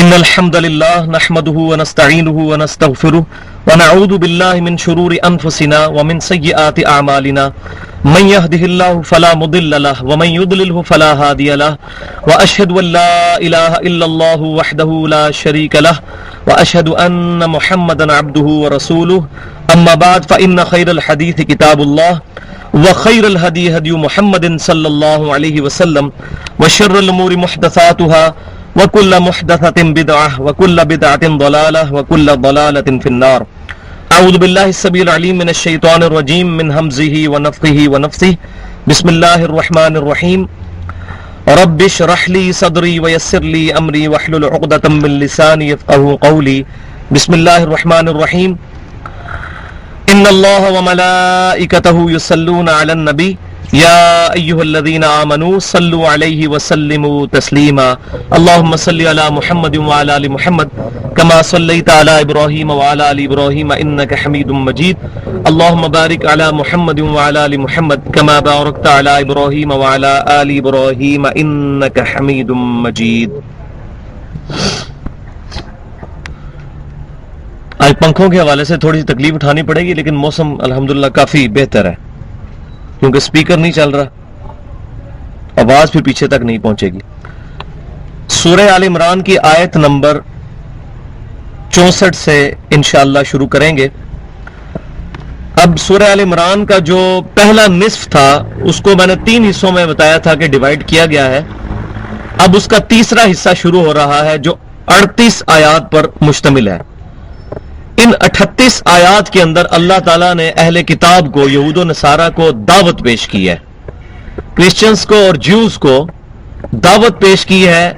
إن الحمد لله نحمده ونستعينه ونستغفره ونعوذ بالله من شرور أنفسنا ومن سيئات أعمالنا من يهده الله فلا مضل له ومن يضلله فلا هادي له وأشهد أن لا إله إلا الله وحده لا شريك له وأشهد أن محمدا عبده ورسوله أما بعد فإن خير الحديث كتاب الله وخير الهدي هدي محمد صلى الله عليه وسلم وشر الأمور محدثاتها وكل محدثة بدعة وكل بدعة ضلالة وكل ضلالة في النار. أعوذ بالله السميع العليم من الشيطان الرجيم من همزه ونفخه ونفثه. بسم الله الرحمن الرحيم. رب اشرح لي صدري ويسر لي أمري واحلل عقدة من لساني يفقهوا قولي. بسم الله الرحمن الرحيم. إن الله وملائكته يصلون على النبي يا أيها الذين آمنوا صلوا عليه وسلموا تسليما. اللهم صل على محمد وعلى آل محمد كما صليت على إبراهيم وعلى آل إبراهيم إنك حميد مجيد. اللهم بارك على محمد وعلى آل محمد كما باركت على إبراهيم وعلى آل إبراهيم إنك حميد مجيد. آج پنکھوں کے حوالے سے تھوڑی سی تکلیف اٹھانی پڑے گی، لیکن موسم الحمدللہ کافی بہتر ہے کیونکہ سپیکر نہیں چل رہا، آواز پھر پیچھے تک نہیں پہنچے گی. سورہ آل عمران کی آیت نمبر 64 سے انشاءاللہ شروع کریں گے. اب سورہ آل عمران کا جو پہلا نصف تھا اس کو میں نے 3 حصوں میں بتایا تھا کہ ڈیوائیڈ کیا گیا ہے. اب اس کا تیسرا حصہ شروع ہو رہا ہے جو 38 آیات پر مشتمل ہے. ان 38 آیات کے اندر اللہ تعالیٰ نے اہل کتاب کو، یہود و نصارہ کو دعوت پیش کی ہے، کرسچنز کو اور جیوز کو دعوت پیش کی ہے.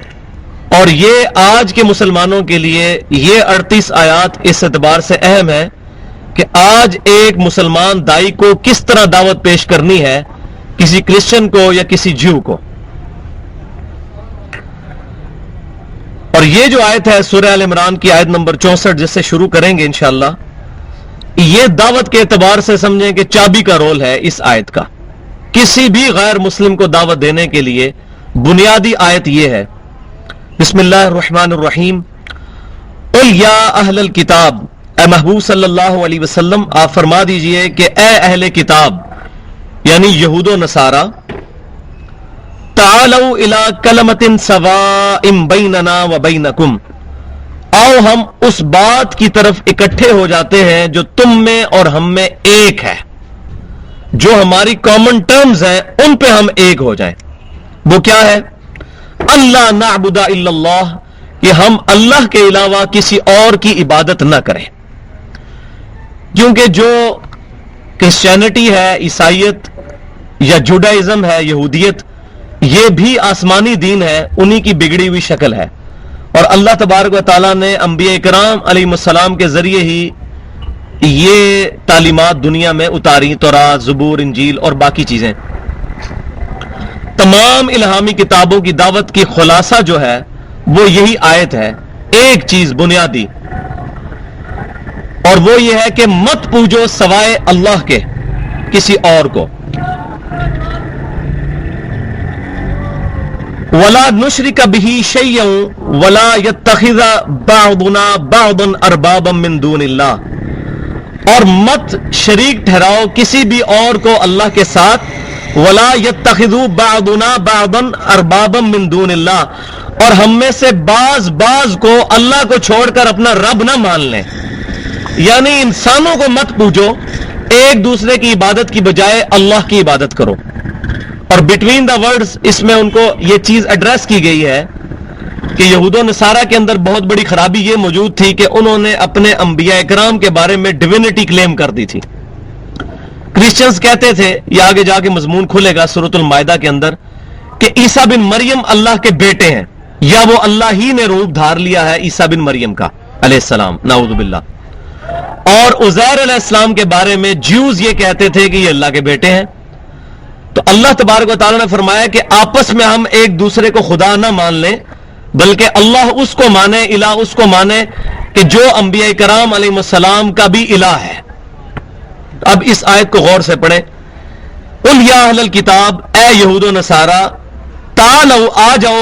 اور یہ آج کے مسلمانوں کے لیے یہ 38 آیات اس اعتبار سے اہم ہے کہ آج ایک مسلمان دائی کو کس طرح دعوت پیش کرنی ہے کسی کرسچن کو یا کسی جیو کو. اور یہ جو آیت ہے سورہ آل عمران کی آیت نمبر 64 جس سے شروع کریں گے انشاءاللہ، یہ دعوت کے اعتبار سے سمجھیں کہ چابی کا رول ہے اس آیت کا. کسی بھی غیر مسلم کو دعوت دینے کے لیے بنیادی آیت یہ ہے. بسم اللہ الرحمن الرحیم. قل یا اہل الکتاب، اے محبوب صلی اللہ علیہ وسلم آپ فرما دیجئے کہ اے اہل کتاب یعنی یہود و نصارہ، تعالوا الی کلمۃ سواء بیننا و بینکم، آؤ ہم اس بات کی طرف اکٹھے ہو جاتے ہیں جو تم میں اور ہم میں ایک ہے، جو ہماری کامن ٹرمز ہیں ان پہ ہم ایک ہو جائیں. وہ کیا ہے؟ اللہ نعبد الا اللہ، کہ ہم اللہ کے علاوہ کسی اور کی عبادت نہ کریں. کیونکہ جو کرسچینٹی ہے، عیسائیت یا جوڈائزم ہے، یہودیت، یہ بھی آسمانی دین ہے، انہی کی بگڑی ہوئی شکل ہے. اور اللہ تبارک و تعالیٰ نے انبیاء کرام علیہ السلام کے ذریعے ہی یہ تعلیمات دنیا میں اتاری، تورات، زبور، انجیل اور باقی چیزیں. تمام الہامی کتابوں کی دعوت کی خلاصہ جو ہے وہ یہی آیت ہے، ایک چیز بنیادی، اور وہ یہ ہے کہ مت پوجو سوائے اللہ کے کسی اور کو. وَلَا نُشْرِكَ بِهِ شَيْئًا وَلَا يَتَّخِذَ بَعْضُنَا بَعْضًا أَرْبَابًا مِّن دُونِ اللَّهِ، اور مت شریک ٹھہراؤ کسی بھی اور کو اللہ کے ساتھ. وَلَا يَتَّخِذُ بَعْضُنَا بَعْضًا أَرْبَابًا مِّن دُونِ اللَّهِ، اور ہم میں سے بعض کو اللہ کو چھوڑ کر اپنا رب نہ مان لیں. یعنی انسانوں کو مت پوجو، ایک دوسرے کی عبادت کی بجائے اللہ کی عبادت کرو. اور بٹوین دا ورڈز اس میں ان کو یہ چیز ایڈریس کی گئی ہے کہ یہود و نصارہ کے اندر بہت بڑی خرابی یہ موجود تھی کہ انہوں نے اپنے انبیاء کرام کے بارے میں ڈیوینٹی کلیم کر دی تھی. کرسچنز کہتے تھے، یہ آگے جا کے مضمون کھلے گا سورۃ المائدہ کے اندر، کہ عیسیٰ بن مریم اللہ کے بیٹے ہیں، یا وہ اللہ ہی نے روپ دھار لیا ہے عیسیٰ بن مریم کا علیہ السلام، نعوذ باللہ. اور عزیر علیہ السلام کے بارے میں جیوز یہ کہتے تھے کہ یہ اللہ کے بیٹے ہیں. تو اللہ تبارک و تعالیٰ نے فرمایا کہ آپس میں ہم ایک دوسرے کو خدا نہ مان لیں، بلکہ اللہ اس کو مانے، الہ اس کو مانے کہ جو انبیاء کرام علیہ السلام کا بھی الہ ہے. اب اس آیت کو غور سے پڑھیں. قل یا اہل الکتاب، اے یہود و نصارہ، تعالوا آ جاؤ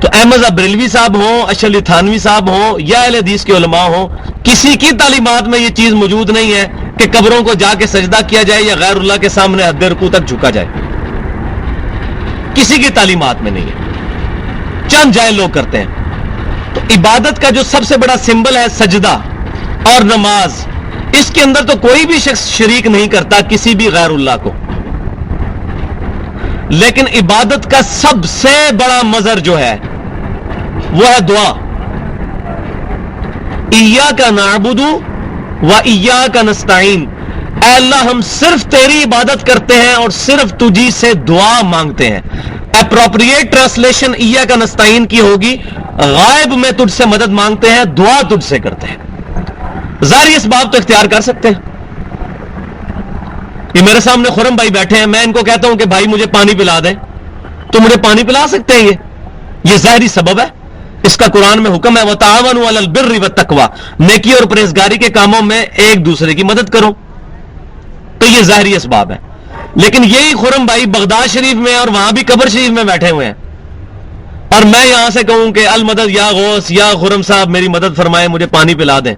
تو احمد بریلوی صاحب ہوں، اشرف تھانوی صاحب ہوں یا اہل حدیث کے علماء ہوں، کسی کی تعلیمات میں یہ چیز موجود نہیں ہے کہ قبروں کو جا کے سجدہ کیا جائے یا غیر اللہ کے سامنے حد رکوع تک جھکا جائے. کسی کی تعلیمات میں نہیں ہے، چند جائے لوگ کرتے ہیں. تو عبادت کا جو سب سے بڑا سمبل ہے سجدہ اور نماز، اس کے اندر تو کوئی بھی شخص شریک نہیں کرتا کسی بھی غیر اللہ کو. لیکن عبادت کا سب سے بڑا مظہر جو ہے وہ ہے دعا. ایاک نعبد و ایاک نستعین، اے اللہ ہم صرف تیری عبادت کرتے ہیں اور صرف تجھی سے دعا مانگتے ہیں. اپروپریٹ ٹرانسلیشن ایاک نستعین کی ہوگی غائب میں تجھ سے مدد مانگتے ہیں، دعا تجھ سے کرتے ہیں. ظاہری اسباب تو اختیار کر سکتے ہیں. یہ میرے سامنے خرم بھائی بیٹھے ہیں، میں ان کو کہتا ہوں کہ بھائی مجھے پانی پلا دیں، تو مجھے پانی پلا سکتے ہیں. یہ ظاہری سبب ہے. اس کا قرآن میں حکم ہے وَتَعَاوَنُوا عَلَى الْبِرِّ وَالتَّقْوَىٰ، نیکی اور پرہیزگاری کے کاموں میں ایک دوسرے کی مدد کرو. تو یہ ظاہری اسباب ہے. لیکن یہی خرم بھائی بغداد شریف میں اور وہاں بھی قبر شریف میں بیٹھے ہوئے ہیں، اور میں یہاں سے کہوں کہ المدد یا غوث یا خرم صاحب میری مدد فرمائیں، مجھے پانی پلا دیں.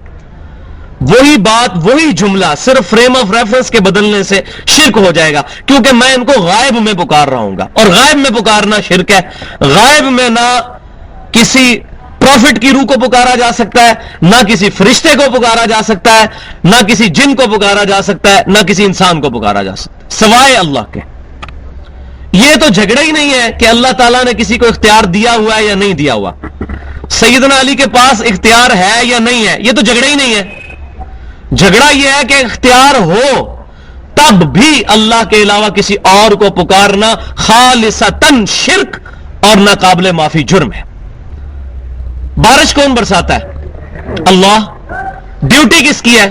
وہی بات، وہی جملہ صرف فریم آف ریفرنس کے بدلنے سے شرک ہو جائے گا، کیونکہ میں ان کو غائب میں پکار رہا ہوں گا، اور غائب میں پکارنا شرک ہے. غائب میں نہ کسی پروفٹ کی روح کو پکارا جا سکتا ہے، نہ کسی فرشتے کو پکارا جا سکتا ہے، نہ کسی جن کو پکارا جا سکتا ہے، نہ کسی انسان کو پکارا جا سکتا ہے سوائے اللہ کے. یہ تو جھگڑا ہی نہیں ہے کہ اللہ تعالیٰ نے کسی کو اختیار دیا ہوا ہے یا نہیں دیا ہوا. سیدنا علی کے پاس اختیار ہے یا نہیں ہے، یہ تو جھگڑا ہی نہیں ہے. جھگڑا یہ ہے کہ اختیار ہو تب بھی اللہ کے علاوہ کسی اور کو پکارنا خالصتاً شرک اور ناقابل معافی جرم ہے. بارش کون برساتا ہے؟ اللہ. ڈیوٹی کس کی ہے؟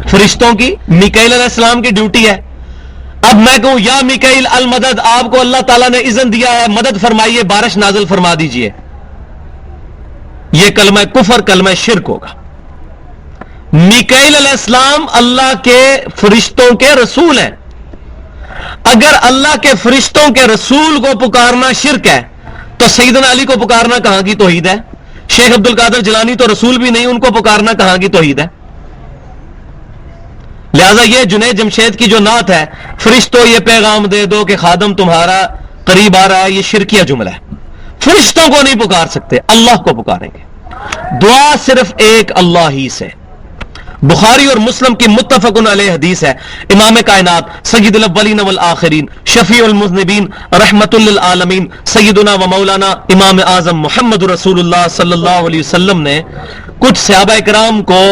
فرشتوں کی. میکائیل علیہ السلام کی ڈیوٹی ہے. اب میں کہوں یا میکائیل المدد، آپ کو اللہ تعالیٰ نے اذن دیا ہے مدد فرمائیے، بارش نازل فرما دیجئے، یہ کلمہ کفر، کلمہ شرک ہوگا. میکائیل علیہ السلام اللہ کے فرشتوں کے رسول ہیں. اگر اللہ کے فرشتوں کے رسول کو پکارنا شرک ہے تو سیدنا علی کو پکارنا کہاں کی توحید ہے؟ شیخ عبد القادر جیلانی تو رسول بھی نہیں، ان کو پکارنا کہاں کی توحید ہے؟ لہذا یہ جنید جمشید کی جو نعت ہے، فرشتوں یہ پیغام دے دو کہ خادم تمہارا قریب آ رہا ہے، یہ شرکیہ جملہ ہے. فرشتوں کو نہیں پکار سکتے، اللہ کو پکاریں گے. دعا صرف ایک اللہ ہی سے. بخاری اور مسلم کی متفق علیہ حدیث ہے، امام کائنات سید الاولین والآخرین شفیع المذنبین رحمت للعالمین سیدنا و مولانا امام اعظم محمد رسول اللہ صلی اللہ علیہ وسلم نے کچھ صحابہ کرام کو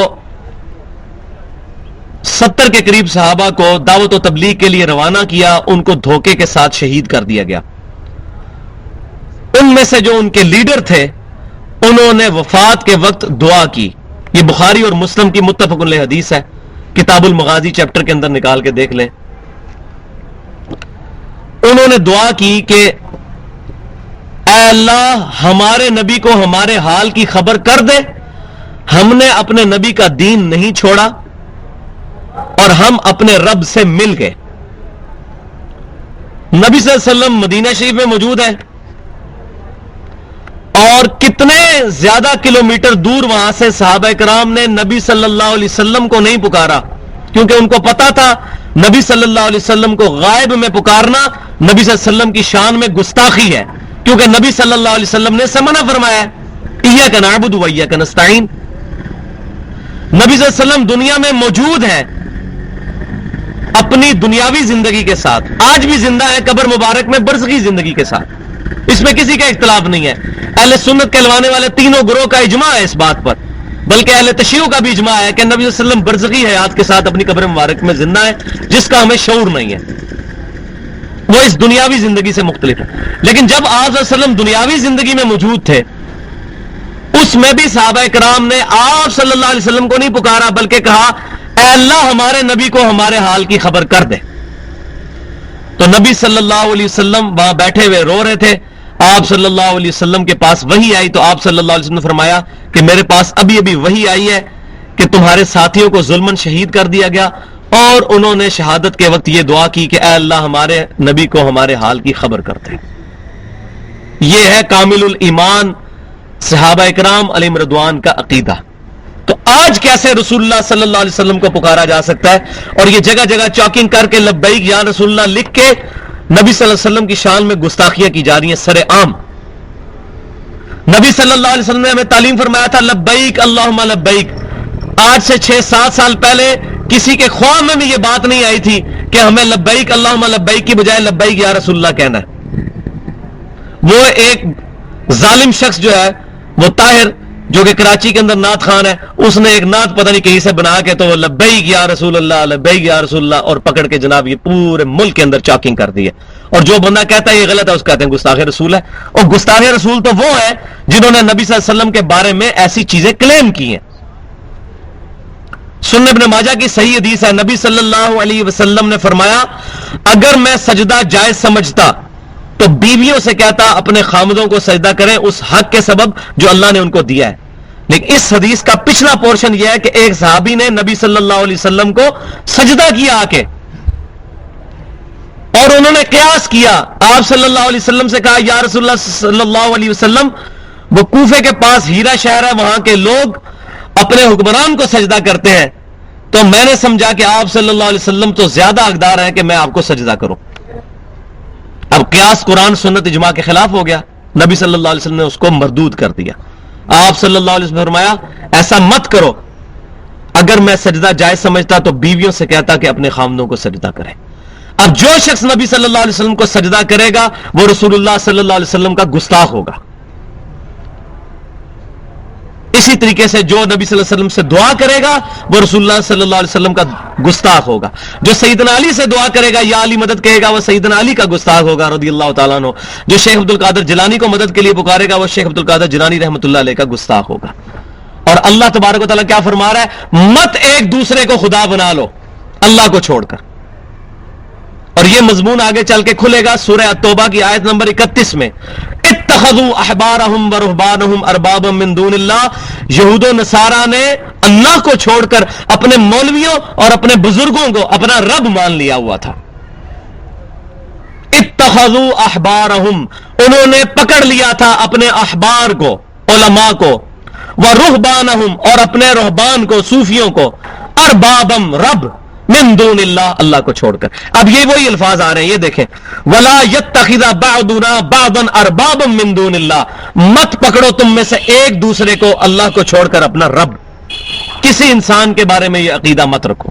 70 کے قریب صحابہ کو دعوت و تبلیغ کے لیے روانہ کیا، ان کو دھوکے کے ساتھ شہید کر دیا گیا. ان میں سے جو ان کے لیڈر تھے انہوں نے وفات کے وقت دعا کی. یہ بخاری اور مسلم کی متفق علیہ حدیث ہے، کتاب المغازی چیپٹر کے اندر نکال کے دیکھ لیں. انہوں نے دعا کی کہ اے اللہ ہمارے نبی کو ہمارے حال کی خبر کر دے، ہم نے اپنے نبی کا دین نہیں چھوڑا اور ہم اپنے رب سے مل گئے. نبی صلی اللہ علیہ وسلم مدینہ شریف میں موجود ہیں، اور کتنے زیادہ کلومیٹر دور وہاں سے صحابہ کرام نے نبی صلی اللہ علیہ وسلم کو نہیں پکارا، کیونکہ ان کو پتا تھا نبی صلی اللہ علیہ وسلم کو غائب میں پکارنا نبی صلی اللہ علیہ وسلم کی شان میں گستاخی ہے، کیونکہ نبی صلی اللہ علیہ وسلم نے منع فرمایا ایاک نعبد و ایاک نستعین. نبی صلی اللہ علیہ وسلم دنیا میں موجود ہیں اپنی دنیاوی زندگی کے ساتھ، آج بھی زندہ ہے قبر مبارک میں برزخی زندگی کے ساتھ، اس میں کسی کا اختلاف نہیں ہے. اہل سنت کہلوانے والے تینوں گروہ کا اجماع ہے اس بات پر، بلکہ اہل تشیع کا بھی اجماع ہے کہ نبی صلی اللہ علیہ وسلم برزخی حیات کے ساتھ اپنی قبر مبارک میں زندہ ہے، جس کا ہمیں شعور نہیں ہے، وہ اس دنیاوی زندگی سے مختلف ہے. لیکن جب آپ صلی اللہ علیہ وسلم دنیاوی زندگی میں موجود تھے، اس میں بھی صحابہ کرام نے آپ صلی اللہ علیہ وسلم کو نہیں پکارا، بلکہ کہا اے اللہ ہمارے نبی کو ہمارے حال کی خبر کر دے. تو نبی صلی اللہ علیہ وسلم وہاں بیٹھے ہوئے رو رہے تھے. آپ صلی اللہ علیہ وسلم کے پاس وحی آئی تو آپ صلی اللہ علیہ وسلم نے فرمایا کہ میرے پاس ابھی ابھی وحی آئی ہے کہ تمہارے ساتھیوں کو ظلماً شہید کر دیا گیا، اور انہوں نے شہادت کے وقت یہ دعا کی کہ اے اللہ ہمارے نبی کو ہمارے حال کی خبر کرتے. یہ ہے کامل الایمان صحابہ اکرام علیہم رضوان کا عقیدہ. تو آج کیسے رسول اللہ صلی اللہ علیہ وسلم کو پکارا جا سکتا ہے اور یہ جگہ جگہ چاکنگ کر کے لبیک یا رسول اللہ لکھ کے نبی صلی اللہ علیہ وسلم کی شان میں گستاخیاں کی جا رہی ہیں سر عام. نبی صلی اللہ علیہ وسلم نے ہمیں تعلیم فرمایا تھا لبیک اللہم لبیک. آج سے 6-7 سال پہلے کسی کے خواہ میں بھی یہ بات نہیں آئی تھی کہ ہمیں لبیک اللہم لبیک کی بجائے لبیک یا رسول اللہ کہنا ہے. وہ ایک ظالم شخص جو ہے وہ طاہر جو کہ کراچی کے اندر نعت خان ہے, اس نے ایک نعت پتہ نہیں کہیں سے بنا کے تو وہ لبیک یا رسول اللہ لبیک یا رسول اللہ اور پکڑ کے جناب یہ پورے ملک کے اندر چاکنگ کر دی ہے. اور جو بندہ کہتا ہے یہ غلط ہے اس کہتے ہیں گستاخ رسول ہے. اور گستاخ رسول تو وہ ہے جنہوں نے نبی صلی اللہ علیہ وسلم کے بارے میں ایسی چیزیں کلیم کی ہیں. سنن ابن ماجہ کی صحیح حدیث ہے, نبی صلی اللہ علیہ وسلم نے فرمایا اگر میں سجدہ جائز سمجھتا تو بیویوں سے کہتا اپنے خامدوں کو سجدہ کریں اس حق کے سبب جو اللہ نے ان کو دیا ہے. لیکن اس حدیث کا پچھلا پورشن یہ ہے کہ ایک صحابی نے نبی صلی اللہ علیہ وسلم کو سجدہ کیا آ کے, اور انہوں نے قیاس کیا. آپ صلی اللہ علیہ وسلم سے کہا یا رسول اللہ صلی اللہ علیہ وسلم وہ کوفے کے پاس ہیرا شہر ہے, وہاں کے لوگ اپنے حکمران کو سجدہ کرتے ہیں, تو میں نے سمجھا کہ آپ صلی اللہ علیہ وسلم تو زیادہ حقدار ہیں کہ میں آپ کو سجدہ کروں. اب قیاس قرآن سنت اجماع کے خلاف ہو گیا, نبی صلی اللہ علیہ وسلم نے اس کو مردود کر دیا. آپ صلی اللہ علیہ وسلم نے فرمایا ایسا مت کرو, اگر میں سجدہ جائز سمجھتا تو بیویوں سے کہتا کہ اپنے خامدوں کو سجدہ کریں. اب جو شخص نبی صلی اللہ علیہ وسلم کو سجدہ کرے گا وہ رسول اللہ صلی اللہ علیہ وسلم کا گستاخ ہوگا. اسی طریقے سے جو نبی صلی اللہ علیہ وسلم سے دعا کرے گا وہ رسول اللہ صلی اللہ علیہ وسلم کا گستاخ ہوگا. جو سیدنا علی سے دعا کرے گا یا علی مدد کہے گا وہ سیدنا علی کا گستاخ ہوگا رضی اللہ تعالیٰ عنہ. جو شیخ عبد القادر جیلانی کو مدد کے لیے پکارے گا وہ شیخ عبد القادر جیلانی رحمۃ اللہ علیہ کا گستاخ ہوگا. اور اللہ تبارک و تعالیٰ کیا فرما رہا ہے, مت ایک دوسرے کو خدا بنا لو اللہ کو چھوڑ کر. اور یہ مضمون آگے چل کے کھلے گا سورہ التوبہ کی آیت نمبر 31 میں, اتخذوا احبارهم ورهبانهم اربابا من دون اللہ. یہود و نصارہ نے اللہ کو چھوڑ کر اپنے مولویوں اور اپنے بزرگوں کو اپنا رب مان لیا ہوا تھا. اتخذوا احبارهم, انہوں نے پکڑ لیا تھا اپنے احبار کو علماء کو, ورهبانهم اور اپنے رہبان کو صوفیوں کو, اربابم رب من دون اللہ اللہ کو چھوڑ کر. اب یہ وہی الفاظ آ رہے ہیں, یہ دیکھیں ولا يتخذ بعضنا بعضا اربابا من دون اللہ, مت پکڑو تم میں سے ایک دوسرے کو اللہ کو چھوڑ کر اپنا رب. کسی انسان کے بارے میں یہ عقیدہ مت رکھو.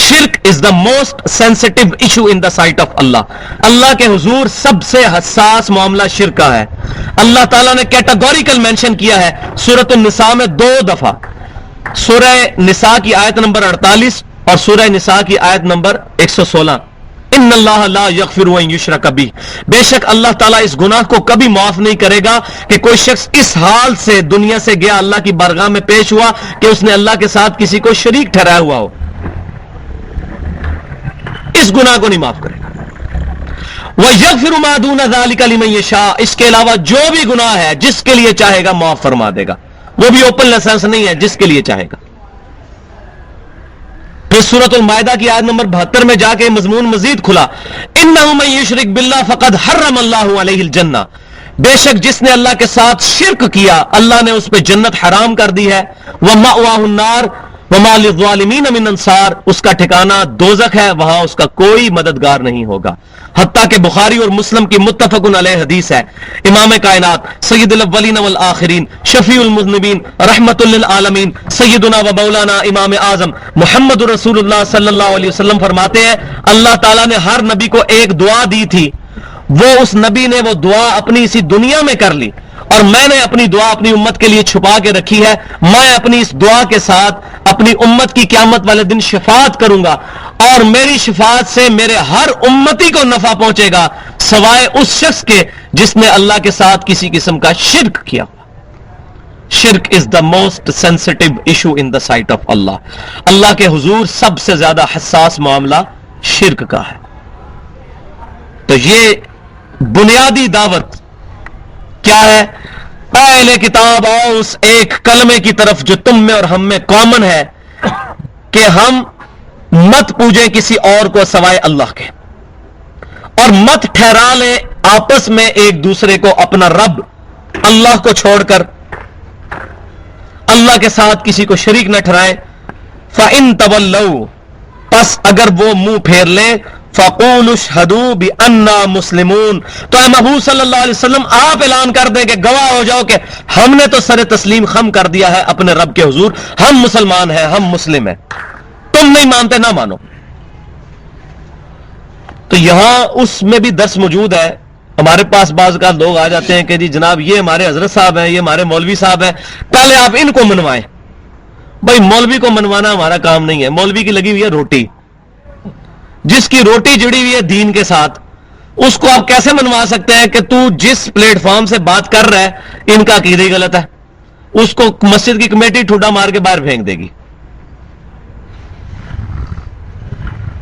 شرک is the most sensitive issue in the sight of Allah. اللہ کے حضور سب سے حساس معاملہ شرک کا ہے. اللہ تعالیٰ نے کیٹاگوریکل مینشن کیا ہے سورۃ النساء میں 2 دفعہ, سورہ نساء کی آیت نمبر 48 اور سورہ نساء کی آیت نمبر 116, ان اللہ لا یغفر ان یشرک بہ, بے شک اللہ تعالیٰ اس گناہ کو کبھی معاف نہیں کرے گا کہ کوئی شخص اس حال سے دنیا سے گیا, اللہ کی بارگاہ میں پیش ہوا کہ اس نے اللہ کے ساتھ کسی کو شریک ٹھہرایا ہوا ہو, اس گناہ کو نہیں معاف کرے گا. وَيَغْفِرُ مَا دُونَ ذَلِكَ لِمَن يَشَاءُ, اس کے علاوہ جو بھی گناہ ہے جس کے لیے چاہے گا معاف فرما دے گا. وہ بھی اوپن لائسنس نہیں ہے, جس کے لیے چاہے گا. پھر سورۃ المائدہ کی آیت نمبر 72 میں جا کے مضمون مزید کھلا, اِنَّهُ مَن يُشْرِكْ بِاللَّهِ فَقَدْ حَرَّمَ اللَّهُ عَلَيْهِ الْجَنَّةَ, بے شک جس نے اللہ کے ساتھ شرک کیا اللہ نے اس پہ جنت حرام کر دی ہے. وَمَأْوَاهُ النَّارُ وَمَا لِلظَّالِمِينَ مِنْ أَنصَارٍ, اس کا ٹھکانہ دوزخ ہے, وہاں اس کا کوئی مددگار نہیں ہوگا. حتیٰ کہ بخاری اور مسلم کی متفق علیہ حدیث ہے, امام کائنات سید الاولین والآخرین شفیع المذنبین رحمت للعالمین سیدنا و مولانا امام اعظم محمد رسول اللہ صلی اللہ علیہ وسلم فرماتے ہیں اللہ تعالیٰ نے ہر نبی کو ایک دعا دی تھی, وہ اس نبی نے وہ دعا اپنی اسی دنیا میں کر لی, اور میں نے اپنی دعا اپنی امت کے لیے چھپا کے رکھی ہے. میں اپنی اس دعا کے ساتھ اپنی امت کی قیامت والے دن شفاعت کروں گا, اور میری شفاعت سے میرے ہر امتی کو نفع پہنچے گا سوائے اس شخص کے جس نے اللہ کے ساتھ کسی قسم کا شرک کیا. شرک is the most sensitive issue in the sight of Allah. اللہ کے حضور سب سے زیادہ حساس معاملہ شرک کا ہے. تو یہ بنیادی دعوت کیا ہے؟ اہل کتاب آؤ اس ایک کلمے کی طرف جو تم میں اور ہم میں کامن ہے کہ ہم مت پوجیں کسی اور کو سوائے اللہ کے, اور مت ٹھہرا لیں آپس میں ایک دوسرے کو اپنا رب اللہ کو چھوڑ کر اللہ کے ساتھ کسی کو شریک نہ ٹھہرائیں. فَإِن تَوَلَّوْا پس اگر وہ منہ پھیر لیں فَقُولُوا اشْهَدُوا بِأَنَّا مُسْلِمُونَ تو اے محبوب صلی اللہ علیہ وسلم آپ اعلان کر دیں کہ گواہ ہو جاؤ کہ ہم نے تو سر تسلیم خم کر دیا ہے اپنے رب کے حضور, ہم مسلمان ہیں, ہم مسلم ہیں, تم نہیں مانتے نہ مانو. تو یہاں اس میں بھی درس موجود ہے. ہمارے پاس بعض اوقات لوگ آ جاتے ہیں کہ جی جناب یہ ہمارے حضرت صاحب ہیں, یہ ہمارے مولوی صاحب ہیں, پہلے آپ ان کو منوائیں. بھائی مولوی کو منوانا ہمارا کام نہیں ہے. مولوی کی لگی ہوئی ہے روٹی, جس کی روٹی جڑی ہوئی ہے دین کے ساتھ, اس کو آپ کیسے منوا سکتے ہیں کہ تو جس پلیٹ فارم سے بات کر رہا ہے ان کا عقیدہ غلط ہے, اس کو مسجد کی کمیٹی ٹھوڈا مار کے باہر پھینک دے گی.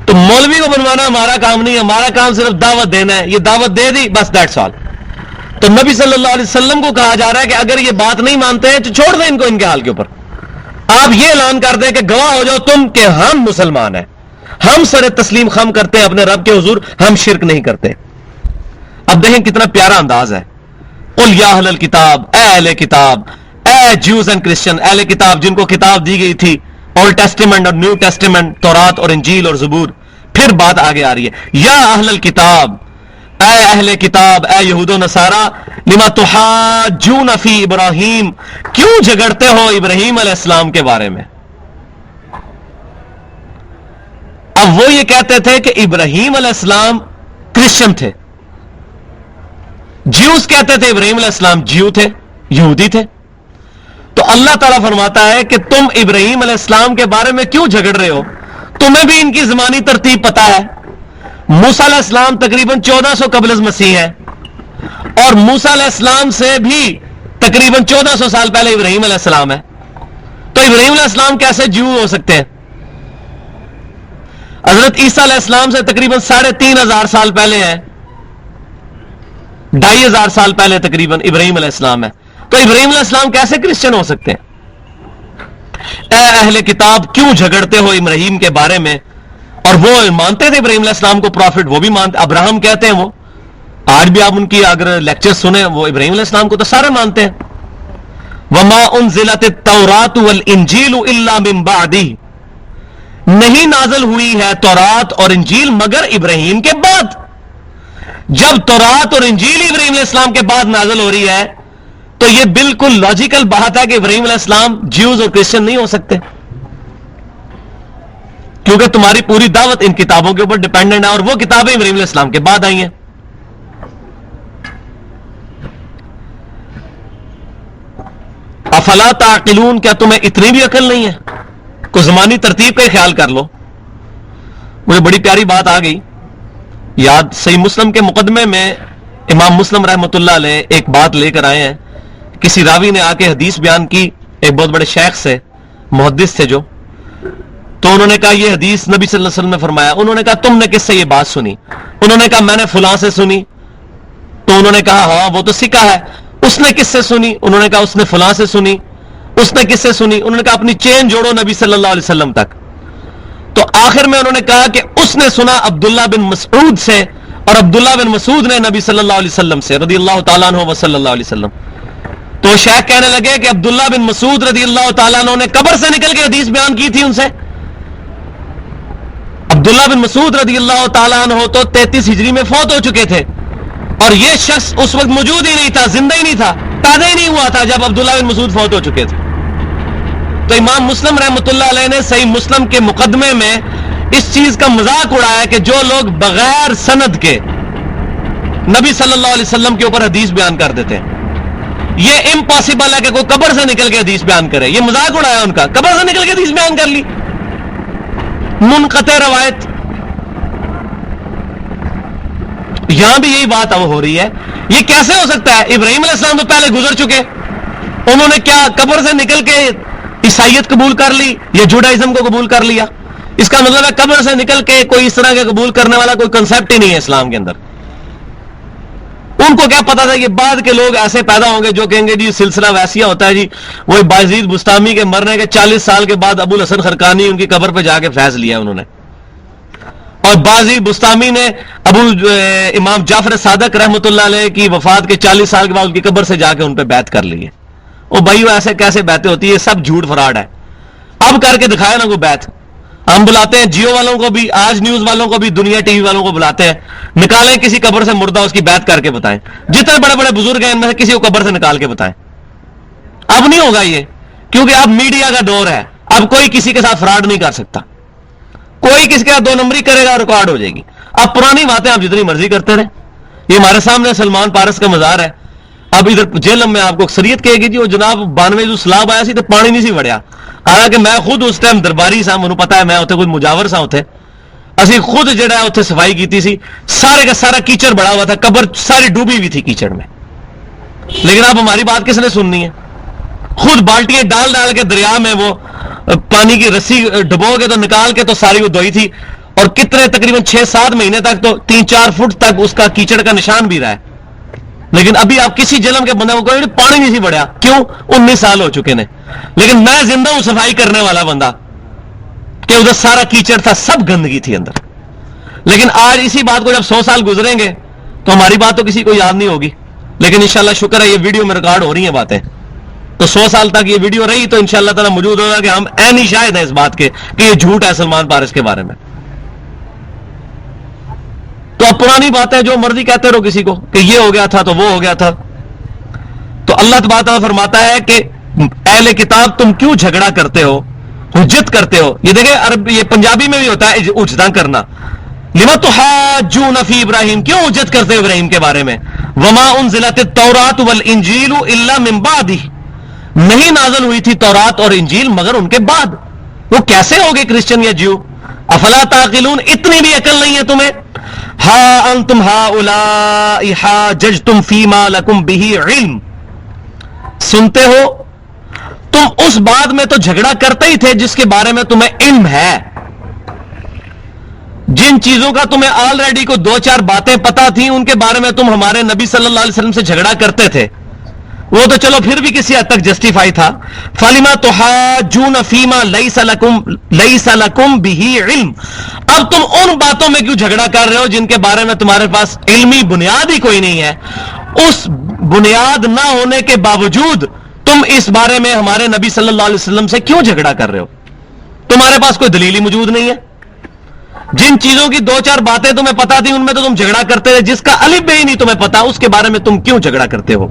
تو مولوی کو بنوانا ہمارا کام نہیں ہے, ہمارا کام صرف دعوت دینا ہے. یہ دعوت دے دی بس, دیٹس آل. تو نبی صلی اللہ علیہ وسلم کو کہا جا رہا ہے کہ اگر یہ بات نہیں مانتے ہیں تو چھوڑ دیں ان کو ان کے حال کے اوپر. آپ یہ اعلان کر دیں کہ گواہ ہو جاؤ تم کہ ہم مسلمان ہیں, ہم سر تسلیم خم کرتے ہیں اپنے رب کے حضور, ہم شرک نہیں کرتے. اب دیکھیں کتنا پیارا انداز ہے. قل یا اہل الکتاب, اے اہل کتاب, اے جیوز اینڈ کرسچن, اہل کتاب جن کو کتاب دی گئی تھی اولڈ ٹیسٹیمنٹ اور نیو ٹیسٹیمنٹ, تورات اور انجیل اور زبور. پھر بات آگے آ رہی ہے, یا اہل الکتاب, اے اہل کتاب, اے یہود و نصارا, لما تحاجون فی ابراہیم, کیوں جھگڑتے ہو ابراہیم علیہ السلام کے بارے میں. اب وہ یہ کہتے تھے کہ ابراہیم علیہ السلام کرسچن تھے, جیوز کہتے تھے ابراہیم علیہ السلام جیو تھے, یہودی تھے. تو اللہ تعالیٰ فرماتا ہے کہ تم ابراہیم علیہ السلام کے بارے میں کیوں جھگڑ رہے ہو, تمہیں بھی ان کی زمانی ترتیب پتا ہے. موسیٰ علیہ السلام تقریباً 1400 قبل از مسیح ہے, اور موسیٰ علیہ السلام سے بھی تقریباً 1400 سال پہلے ابراہیم علیہ السلام ہے. تو ابراہیم علیہ السلام کیسے جیو ہو سکتے ہیں؟ حضرت عیسیٰ علیہ السلام سے تقریباً 3500 سال پہلے ہیں, 2500 سال پہلے تقریباً ابراہیم علیہ السلام ہے. تو ابراہیم علیہ السلام کیسے کرسچن ہو سکتے ہیں؟ اے اہل کتاب کیوں جھگڑتے ہو ابراہیم کے بارے میں. اور وہ مانتے تھے ابراہیم علیہ السلام کو پروفٹ, وہ بھی مانتے, ابراہم کہتے ہیں وہ, آج بھی آپ ان کی اگر لیکچر سنیں وہ ابراہیم علیہ السلام کو تو سارے مانتے ہیں. وما انزلت التوراۃ والانجیل الا من بعدہ, نہیں نازل ہوئی ہے تورات اور انجیل مگر ابراہیم کے بعد. جب تورات اور انجیل ابراہیم علیہ السلام کے بعد نازل ہو رہی ہے تو یہ بالکل لاجیکل بات ہے کہ ابراہیم علیہ السلام جیوز اور کرسچن نہیں ہو سکتے, کیونکہ تمہاری پوری دعوت ان کتابوں کے اوپر ڈیپینڈنٹ ہے, اور وہ کتابیں ابراہیم علیہ السلام کے بعد آئی ہیں. افلا تعقلون, کیا تمہیں اتنی بھی عقل نہیں ہے؟ کوئی زمانی ترتیب کا ہی خیال کر لو. مجھے بڑی پیاری بات آ گئی یاد. صحیح مسلم کے مقدمے میں امام مسلم رحمۃ اللہ علیہ ایک بات لے کر آئے ہیں. کسی راوی نے آ کے حدیث بیان کی, ایک بہت بڑے شیخ سے, محدث تھے جو, تو انہوں نے کہا یہ حدیث نبی صلی اللہ علیہ وسلم نے فرمایا. انہوں نے کہا تم نے کس سے یہ بات سنی؟ انہوں نے کہا میں نے فلاں سے سنی. تو انہوں نے کہا ہاں وہ تو سکا ہے. اس نے کس سے سنی؟ انہوں نے کہا اس نے فلاں سے سنی. اس نے کس سے سنی؟ انہوں نے کہا اپنی چین جوڑو نبی صلی اللہ علیہ وسلم تک. تو آخر میں انہوں نے کہا کہ اس نے سنا عبداللہ بن مسعود سے, اور عبداللہ بن مسعود نے نبی صلی اللہ علیہ وسلم سے, رضی اللہ تعالیٰ عنہ و صلی اللہ علیہ وسلم. تو شیخ کہنے لگے کہ عبداللہ بن مسعود رضی اللہ تعالیٰ عنہ نے قبر سے نکل کے حدیث بیان کی تھی ان سے. عبداللہ بن مسعود رضی اللہ تعالیٰ عنہ تو 33 ہجری میں فوت ہو چکے تھے, اور یہ شخص اس وقت موجود ہی نہیں تھا, زندہ ہی نہیں تھا, پیدا ہی نہیں ہوا تھا جب عبداللہ بن مسعود فوت ہو چکے تھے. تو امام مسلم رحمۃ اللہ علیہ نے صحیح مسلم کے مقدمے میں اس چیز کا مذاق اڑایا کہ جو لوگ بغیر سند کے نبی صلی اللہ علیہ وسلم کے اوپر حدیث بیان کر دیتے ہیں, یہ امپاسبل ہے کہ کوئی قبر سے نکل کے حدیث بیان کرے. یہ مذاق اڑایا ان کا, قبر سے نکل کے حدیث بیان کر لی, منقطع روایت. یہاں بھی یہی بات اب ہو رہی ہے. یہ کیسے ہو سکتا ہے؟ ابراہیم علیہ السلام تو پہلے گزر چکے, انہوں نے کیا قبر سے نکل کے عیسائیت قبول کر لی یا جوڈائزم کو قبول کر لیا؟ اس کا مطلب ہے قبر سے نکل کے کوئی اس طرح کے قبول کرنے والا کوئی کنسیپٹ ہی نہیں ہے اسلام کے اندر. ان کو کیا پتا تھا کہ بعد کے لوگ ایسے پیدا ہوں گے جو کہیں گے جی سلسلہ ویسیہ ہوتا ہے جی, وہی بایزید بستامی کے مرنے کے 40 سال کے بعد ابو الحسن خرقانی ان کی قبر پہ جا کے فیض لیا انہوں نے, اور بازی بستامی نے امام جعفر صادق رحمۃ اللہ علیہ کی وفات کے 40 سال کے بعد ان کی قبر سے جا کے ان پہ بیعت کر لی ہے. او بھائیو ایسے کیسے بیعتیں ہوتی ہے؟ سب جھوٹ فراڈ ہے. اب کر کے دکھائے نا کوئی بیعت. ہم بلاتے ہیں جیو والوں کو بھی, آج نیوز والوں کو بھی, دنیا ٹی وی والوں کو بلاتے ہیں, نکالیں کسی قبر سے مردہ, اس کی بیعت کر کے بتائیں. جتنے بڑے بڑے بزرگ ہیں ان میں سے کسی کو قبر سے نکال کے بتائیں. اب نہیں ہوگا یہ, کیونکہ اب میڈیا کا دور ہے. اب کوئی کسی کے ساتھ فراڈ نہیں کر سکتا. کوئی کسی کے ساتھ 2 نمبری کرے گا, ریکارڈ ہو جائے گی. اب پرانی باتیں آپ جتنی مرضی کرتے رہیں. یہ ہمارے سامنے سلمان پارس کا مزار ہے. اب ادھر جیلم میں آپ کو اکثریت کہے گی جی وہ جناب 92 جو سلاب آیا سی تو پانی نہیں سی وڑیا. حالانکہ میں خود اس ٹائم درباری سا, مجھے پتا ہے, میں اتنے کوئی مجاور سا اتنے اسی خود جڑا ہے اتنے صفائی کیتی سی. سارے کا سارا کیچڑ بڑا ہوا تھا, قبر ساری ڈوبی ہوئی تھی کیچڑ میں. لیکن اب ہماری بات کس نے سننی ہے؟ خود بالٹیاں ڈال ڈال کے دریا میں وہ پانی کی رسی ڈبو کے تو نکال کے تو ساری وہ دھوئی تھی. اور کتنے تقریباً 6-7 مہینے تک تو 3-4 فٹ تک اس کا کیچڑ کا نشان بھی رہا ہے. لیکن ابھی آپ کسی جلم کے بندے کو کوئی پانی نہیں سی بڑھیا. کیوں؟ 19 سال ہو چکے نے. لیکن میں زندہ ہوں صفائی کرنے والا بندہ کہ ادھر سارا کیچڑ تھا, سب گندگی تھی اندر. لیکن آج اسی بات کو جب 100 سال گزریں گے تو ہماری بات تو کسی کو یاد نہیں ہوگی. لیکن انشاءاللہ شکر ہے یہ ویڈیو میں ریکارڈ ہو رہی ہیں باتیں, تو 100 سال تک یہ ویڈیو رہی تو انشاءاللہ تعالی موجود ہوگا کہ ہم عینی شاہد ہیں اس بات کے کہ یہ جھوٹ ہے سلمان پارس کے بارے میں. تو اب پرانی بات ہے, جو مرضی کہتے رہو کسی کو کہ یہ ہو گیا تھا تو وہ ہو گیا تھا. تو اللہ تبارک و تعالیٰ فرماتا ہے کہ اہل کتاب تم کیوں جھگڑا کرتے ہو, حجت کرتے ہو. یہ دیکھیں عرب, یہ پنجابی میں بھی ہوتا ہے اجداں کرنا. لما تحاجون فی ابراہیم, کیوں حجت کرتے ہو ابراہیم کے بارے میں. وما انزلت التوراۃ والانجیل الا من بعدہ, نہیں نازل ہوئی تھی تورات اور انجیل مگر ان کے بعد. وہ کیسے ہوگے کرسچن یا جیو؟ افلا تعقلون, اتنی بھی عقل نہیں ہے تمہیں. ہا انتم ہؤلاء حاججتم فیما لکم بہ علم, سنتے ہو تم اس بات میں تو جھگڑا کرتے ہی تھے جس کے بارے میں تمہیں علم ہے. جن چیزوں کا تمہیں آلریڈی کو 2-4 باتیں پتا تھیں ان کے بارے میں تم ہمارے نبی صلی اللہ علیہ وسلم سے جھگڑا کرتے تھے. وہ تو چلو پھر بھی کسی حد تک جسٹیفائی تھا. فَلِمَا تُحَاجُّونَ فِيمَا لَيْسَ لَكُمْ بِهِ علم, اب تم ان باتوں میں کیوں جھگڑا کر رہے ہو جن کے بارے میں تمہارے پاس علمی بنیاد ہی کوئی نہیں ہے. اس بنیاد نہ ہونے کے باوجود تم اس بارے میں ہمارے نبی صلی اللہ علیہ وسلم سے کیوں جھگڑا کر رہے ہو؟ تمہارے پاس کوئی دلیل ہی موجود نہیں ہے. جن چیزوں کی 2-4 باتیں تمہیں پتا تھی ان میں تو تم جھگڑا کرتے تھے, جس کا الف بے ہی نہیں تمہیں پتا اس کے بارے میں تم کیوں جھگڑا کرتے ہو؟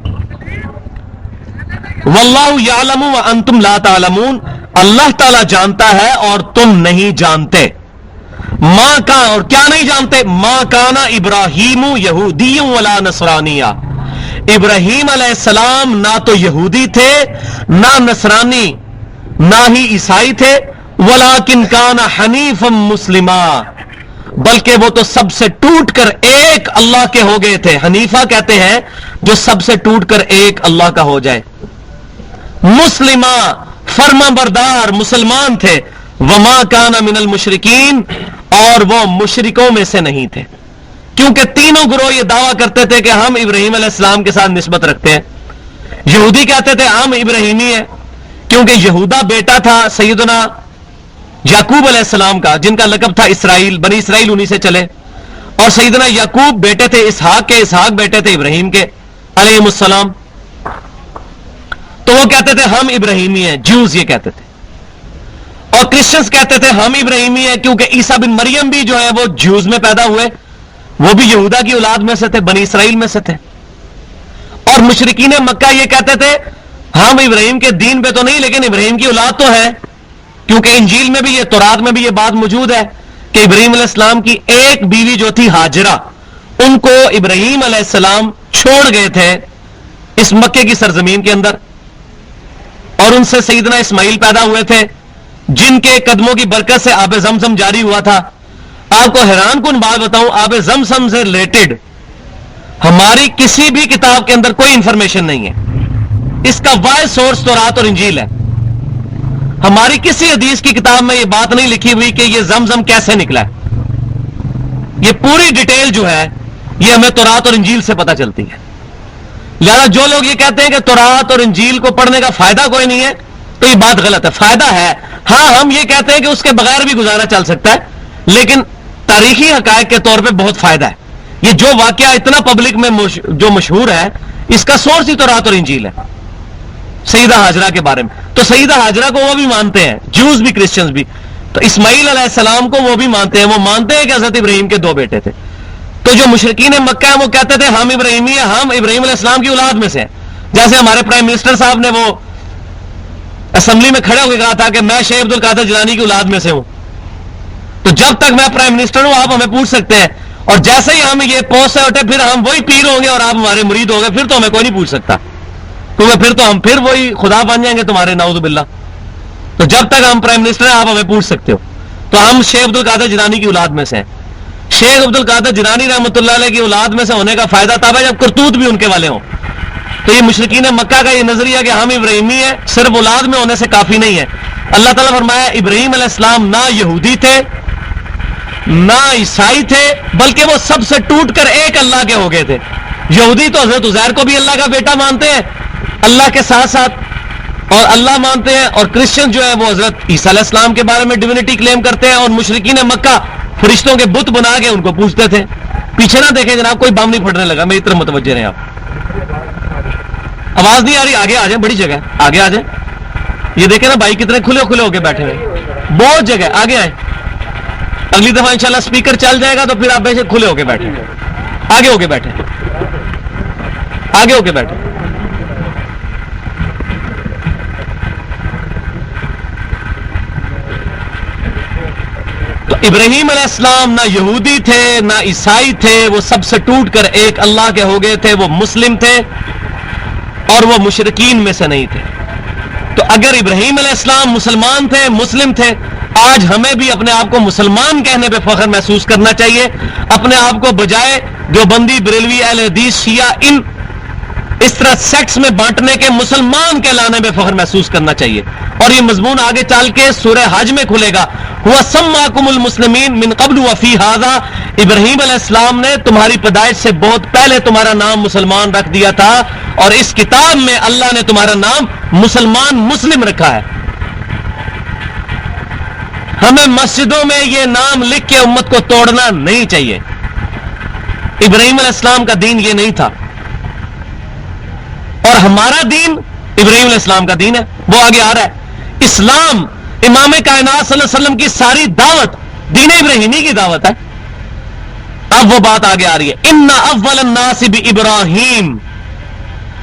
واللہ یعلم وانتم لا تعلمون, اللہ تعالی جانتا ہے اور تم نہیں جانتے. ماں کا, اور کیا نہیں جانتے؟ ماں کانا ابراہیم یہودی ولا نصرانیہ, ابراہیم علیہ السلام نہ تو یہودی تھے نہ نصرانی نہ ہی عیسائی تھے. ولیکن کان حنیفا مسلما, بلکہ وہ تو سب سے ٹوٹ کر ایک اللہ کے ہو گئے تھے. حنیفہ کہتے ہیں جو سب سے ٹوٹ کر ایک اللہ کا ہو جائے. مسلمہ, فرما بردار مسلمان تھے. وما کان من المشرکین, اور وہ مشرکوں میں سے نہیں تھے. کیونکہ تینوں گروہ یہ دعویٰ کرتے تھے کہ ہم ابراہیم علیہ السلام کے ساتھ نسبت رکھتے ہیں. یہودی کہتے تھے ہم ابراہیمی ہیں کیونکہ یہودا بیٹا تھا سیدنا یعقوب علیہ السلام کا, جن کا لقب تھا اسرائیل, بنی اسرائیل انہی سے چلے. اور سیدنا یعقوب بیٹے تھے اسحاق کے, اسحاق بیٹے تھے ابراہیم کے علیہ السلام. تو وہ کہتے تھے ہم ابراہیمی ہیں, جیوز یہ کہتے تھے. اور کرسچنز کہتے تھے ہم ابراہیمی ہیں کیونکہ عیسیٰ بن مریم بھی جو ہے وہ جیوز میں پیدا ہوئے, وہ بھی یہودا کی اولاد میں سے تھے, بنی اسرائیل میں سے تھے. اور مشرکین مکہ یہ کہتے تھے ہم ابراہیم کے دین پہ تو نہیں لیکن ابراہیم کی اولاد تو ہے, کیونکہ انجیل میں بھی یہ, تورات میں بھی یہ بات موجود ہے کہ ابراہیم علیہ السلام کی ایک بیوی جو تھی ہاجرہ, ان کو ابراہیم علیہ السلام چھوڑ گئے تھے اس مکے کی سرزمین کے اندر, اور ان سے سیدنا اسماعیل پیدا ہوئے تھے جن کے قدموں کی برکت سے آب زمزم جاری ہوا تھا. آپ کو حیران کن بات بتاؤں, آب زمزم سے ریلیٹڈ ہماری کسی بھی کتاب کے اندر کوئی انفارمیشن نہیں ہے. اس کا واحد سورس تورات اور انجیل ہے. ہماری کسی حدیث کی کتاب میں یہ بات نہیں لکھی ہوئی کہ یہ زمزم کیسے نکلا ہے. یہ پوری ڈیٹیل جو ہے یہ ہمیں تورات اور انجیل سے پتہ چلتی ہے. لہذا جو لوگ یہ کہتے ہیں کہ تورات اور انجیل کو پڑھنے کا فائدہ کوئی نہیں ہے تو یہ بات غلط ہے. فائدہ ہے, ہاں ہم یہ کہتے ہیں کہ اس کے بغیر بھی گزارا چل سکتا ہے, لیکن تاریخی حقائق کے طور پہ بہت فائدہ ہے. یہ جو واقعہ اتنا پبلک میں جو مشہور ہے، اس کا سورس ہی تورات اور انجیل ہے، سیدہ ہاجرہ کے بارے میں. تو سیدہ ہاجرہ کو وہ بھی مانتے ہیں، جوز بھی کرسچنز بھی. تو اسماعیل علیہ السلام کو وہ بھی مانتے ہیں. وہ مانتے ہیں کہ حضرت ابراہیم کے 2 بیٹے تھے. تو جو مشرکین مکہ ہیں وہ کہتے تھے ہم ابراہیمی ہیں، ہم ابراہیم علیہ السلام کی اولاد میں سے ہیں. جیسے ہمارے پرائم منسٹر صاحب نے وہ اسمبلی میں کھڑے ہو کے کہا تھا کہ میں شیخ عبد القادر جیلانی کی اولاد میں سے ہوں. تو جب تک میں پرائم منسٹر ہوں آپ ہمیں پوچھ سکتے ہیں، اور جیسے ہی ہم یہ پوسٹ سے اٹھے پھر ہم وہی پیر ہوں گے اور آپ ہمارے مرید ہوں گے، پھر تو ہمیں کوئی نہیں پوچھ سکتا، کیونکہ پھر تو ہم پھر وہی خدا بن جائیں گے تمہارے، نعوذ باللہ. تو جب تک ہم پرائم منسٹر ہیں آپ ہمیں پوچھ سکتے ہو. تو ہم شیخ عبد القادر جیلانی کی اولاد میں سے ہیں. شیخ عبد القادر جیلانی رحمۃ اللہ علیہ کی اولاد میں سے ہونے کا فائدہ تب ہے جب کرتوت بھی ان کے والے ہوں. تو یہ مشرکین مکہ کا یہ نظریہ کہ ہم ابراہیمی ہیں صرف اولاد میں ہونے سے کافی نہیں ہے. اللہ تعالیٰ فرمایا ابراہیم علیہ السلام نہ یہودی تھے نہ عیسائی تھے، بلکہ وہ سب سے ٹوٹ کر ایک اللہ کے ہو گئے تھے. یہودی تو حضرت عزیر کو بھی اللہ کا بیٹا مانتے ہیں اللہ کے ساتھ ساتھ، اور اللہ مانتے ہیں. اور کرسچن جو ہے وہ حضرت عیسیٰ علیہ السلام کے بارے میں ڈیوینٹی کلیم کرتے ہیں. اور مشرکین مکہ فرشتوں کے بت بنا کے ان کو پوچھتے تھے. پیچھے نہ دیکھیں جناب، کوئی بم نہیں پھٹنے لگا، میری طرف متوجہ رہیں. آپ آواز نہیں آ رہی؟ آگے آ جائیں، بڑی جگہ آگے آ جائیں. یہ دیکھیں نا بھائی کتنے کھلے کھلے ہو کے بیٹھے ہوئے، بہت جگہ. آگے آئیں، اگلی دفعہ انشاءاللہ سپیکر چل جائے گا تو پھر آپ بے شک کھلے ہو کے بیٹھیں، آگے ہو کے بیٹھیں، آگے ہو کے بیٹھیں. تو ابراہیم علیہ السلام نہ یہودی تھے نہ عیسائی تھے، وہ سب سے ٹوٹ کر ایک اللہ کے ہو گئے تھے. وہ مسلم تھے اور وہ مشرکین میں سے نہیں تھے. تو اگر ابراہیم علیہ السلام مسلمان تھے، مسلم تھے، آج ہمیں بھی اپنے آپ کو مسلمان کہنے پہ فخر محسوس کرنا چاہیے. اپنے آپ کو بجائے دیوبندی، بریلوی، اہل حدیث، شیعہ، اس طرح سیکٹس میں بانٹنے کے مسلمان کہلانے میں فخر محسوس کرنا چاہیے. اور یہ مضمون آگے چل کے سورہ حج میں کھلے گا. هو سماکم المسلمین من قبل وفی ھذا، ابراہیم علیہ السلام نے تمہاری پیدائش سے بہت پہلے تمہارا نام مسلمان رکھ دیا تھا، اور اس کتاب میں اللہ نے تمہارا نام مسلمان مسلم رکھا ہے. ہمیں مسجدوں میں یہ نام لکھ کے امت کو توڑنا نہیں چاہیے. ابراہیم علیہ السلام کا دین یہ نہیں تھا، اور ہمارا دین ابراہیم علیہ السلام کا دین ہے. وہ آگے آ رہا ہے. اسلام، امام کائنات صلی اللہ علیہ وسلم کی ساری دعوت دین ابراہیمی کی دعوت ہے. اب وہ بات آگے آ رہی ہے. ان اول الناس بابراہیم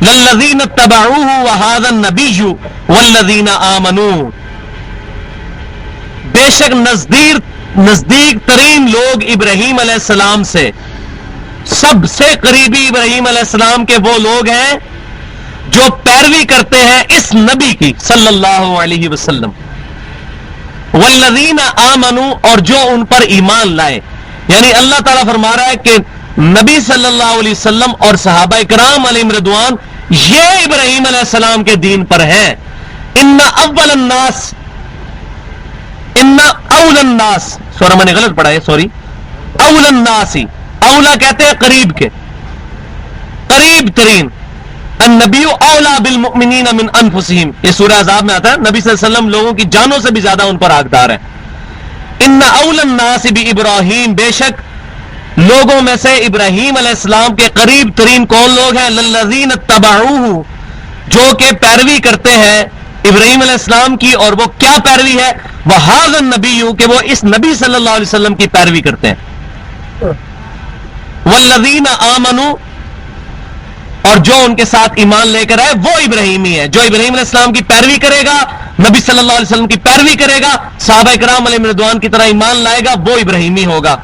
للذین اتبعوہ وہذا النبی والذین آمنوا، بے شک نزدیک ترین لوگ ابراہیم علیہ السلام سے، سب سے قریبی ابراہیم علیہ السلام کے وہ لوگ ہیں جو پیروی کرتے ہیں اس نبی کی صلی اللہ علیہ وسلم. والذین آمنوا، اور جو ان پر ایمان لائے. یعنی اللہ تعالیٰ فرما رہا ہے کہ نبی صلی اللہ علیہ وسلم اور صحابہ کرام علیہم رضوان یہ ابراہیم علیہ السلام کے دین پر ہیں. ان اول الناس، ان اول الناس، سورہ میں نے غلط پڑھا ہے، سوری، اول الناس، اولا کہتے ہیں قریب کے، قریب ترین. النبی اولا بالمؤمنین من انفسہم، یہ سورہ احزاب میں آتا ہے. نبی صلی اللہ علیہ وسلم لوگوں کی جانوں سے بھی زیادہ ان پر حقدار ہے. ان اول الناس بابراہیم، بے شک لوگوں میں سے ابراہیم علیہ السلام کے قریب ترین کون لوگ ہیں؟ للذین اتبعوہ، جو کہ پیروی کرتے ہیں ابراہیم علیہ السلام کی. اور وہ کیا پیروی ہے؟ وہذا النبی، کہ وہ اس نبی صلی اللہ علیہ وسلم کی پیروی کرتے ہیں. والذین آمنوا، اور جو ان کے ساتھ ایمان لے کر آئے وہ ابراہیمی ہے. جو ابراہیم علیہ السلام کی پیروی کرے گا، نبی صلی اللہ علیہ وسلم کی پیروی کرے گا، صحابہ کرام علیہ رضوان کی طرح ایمان لائے گا، وہ ابراہیمی ہوگا.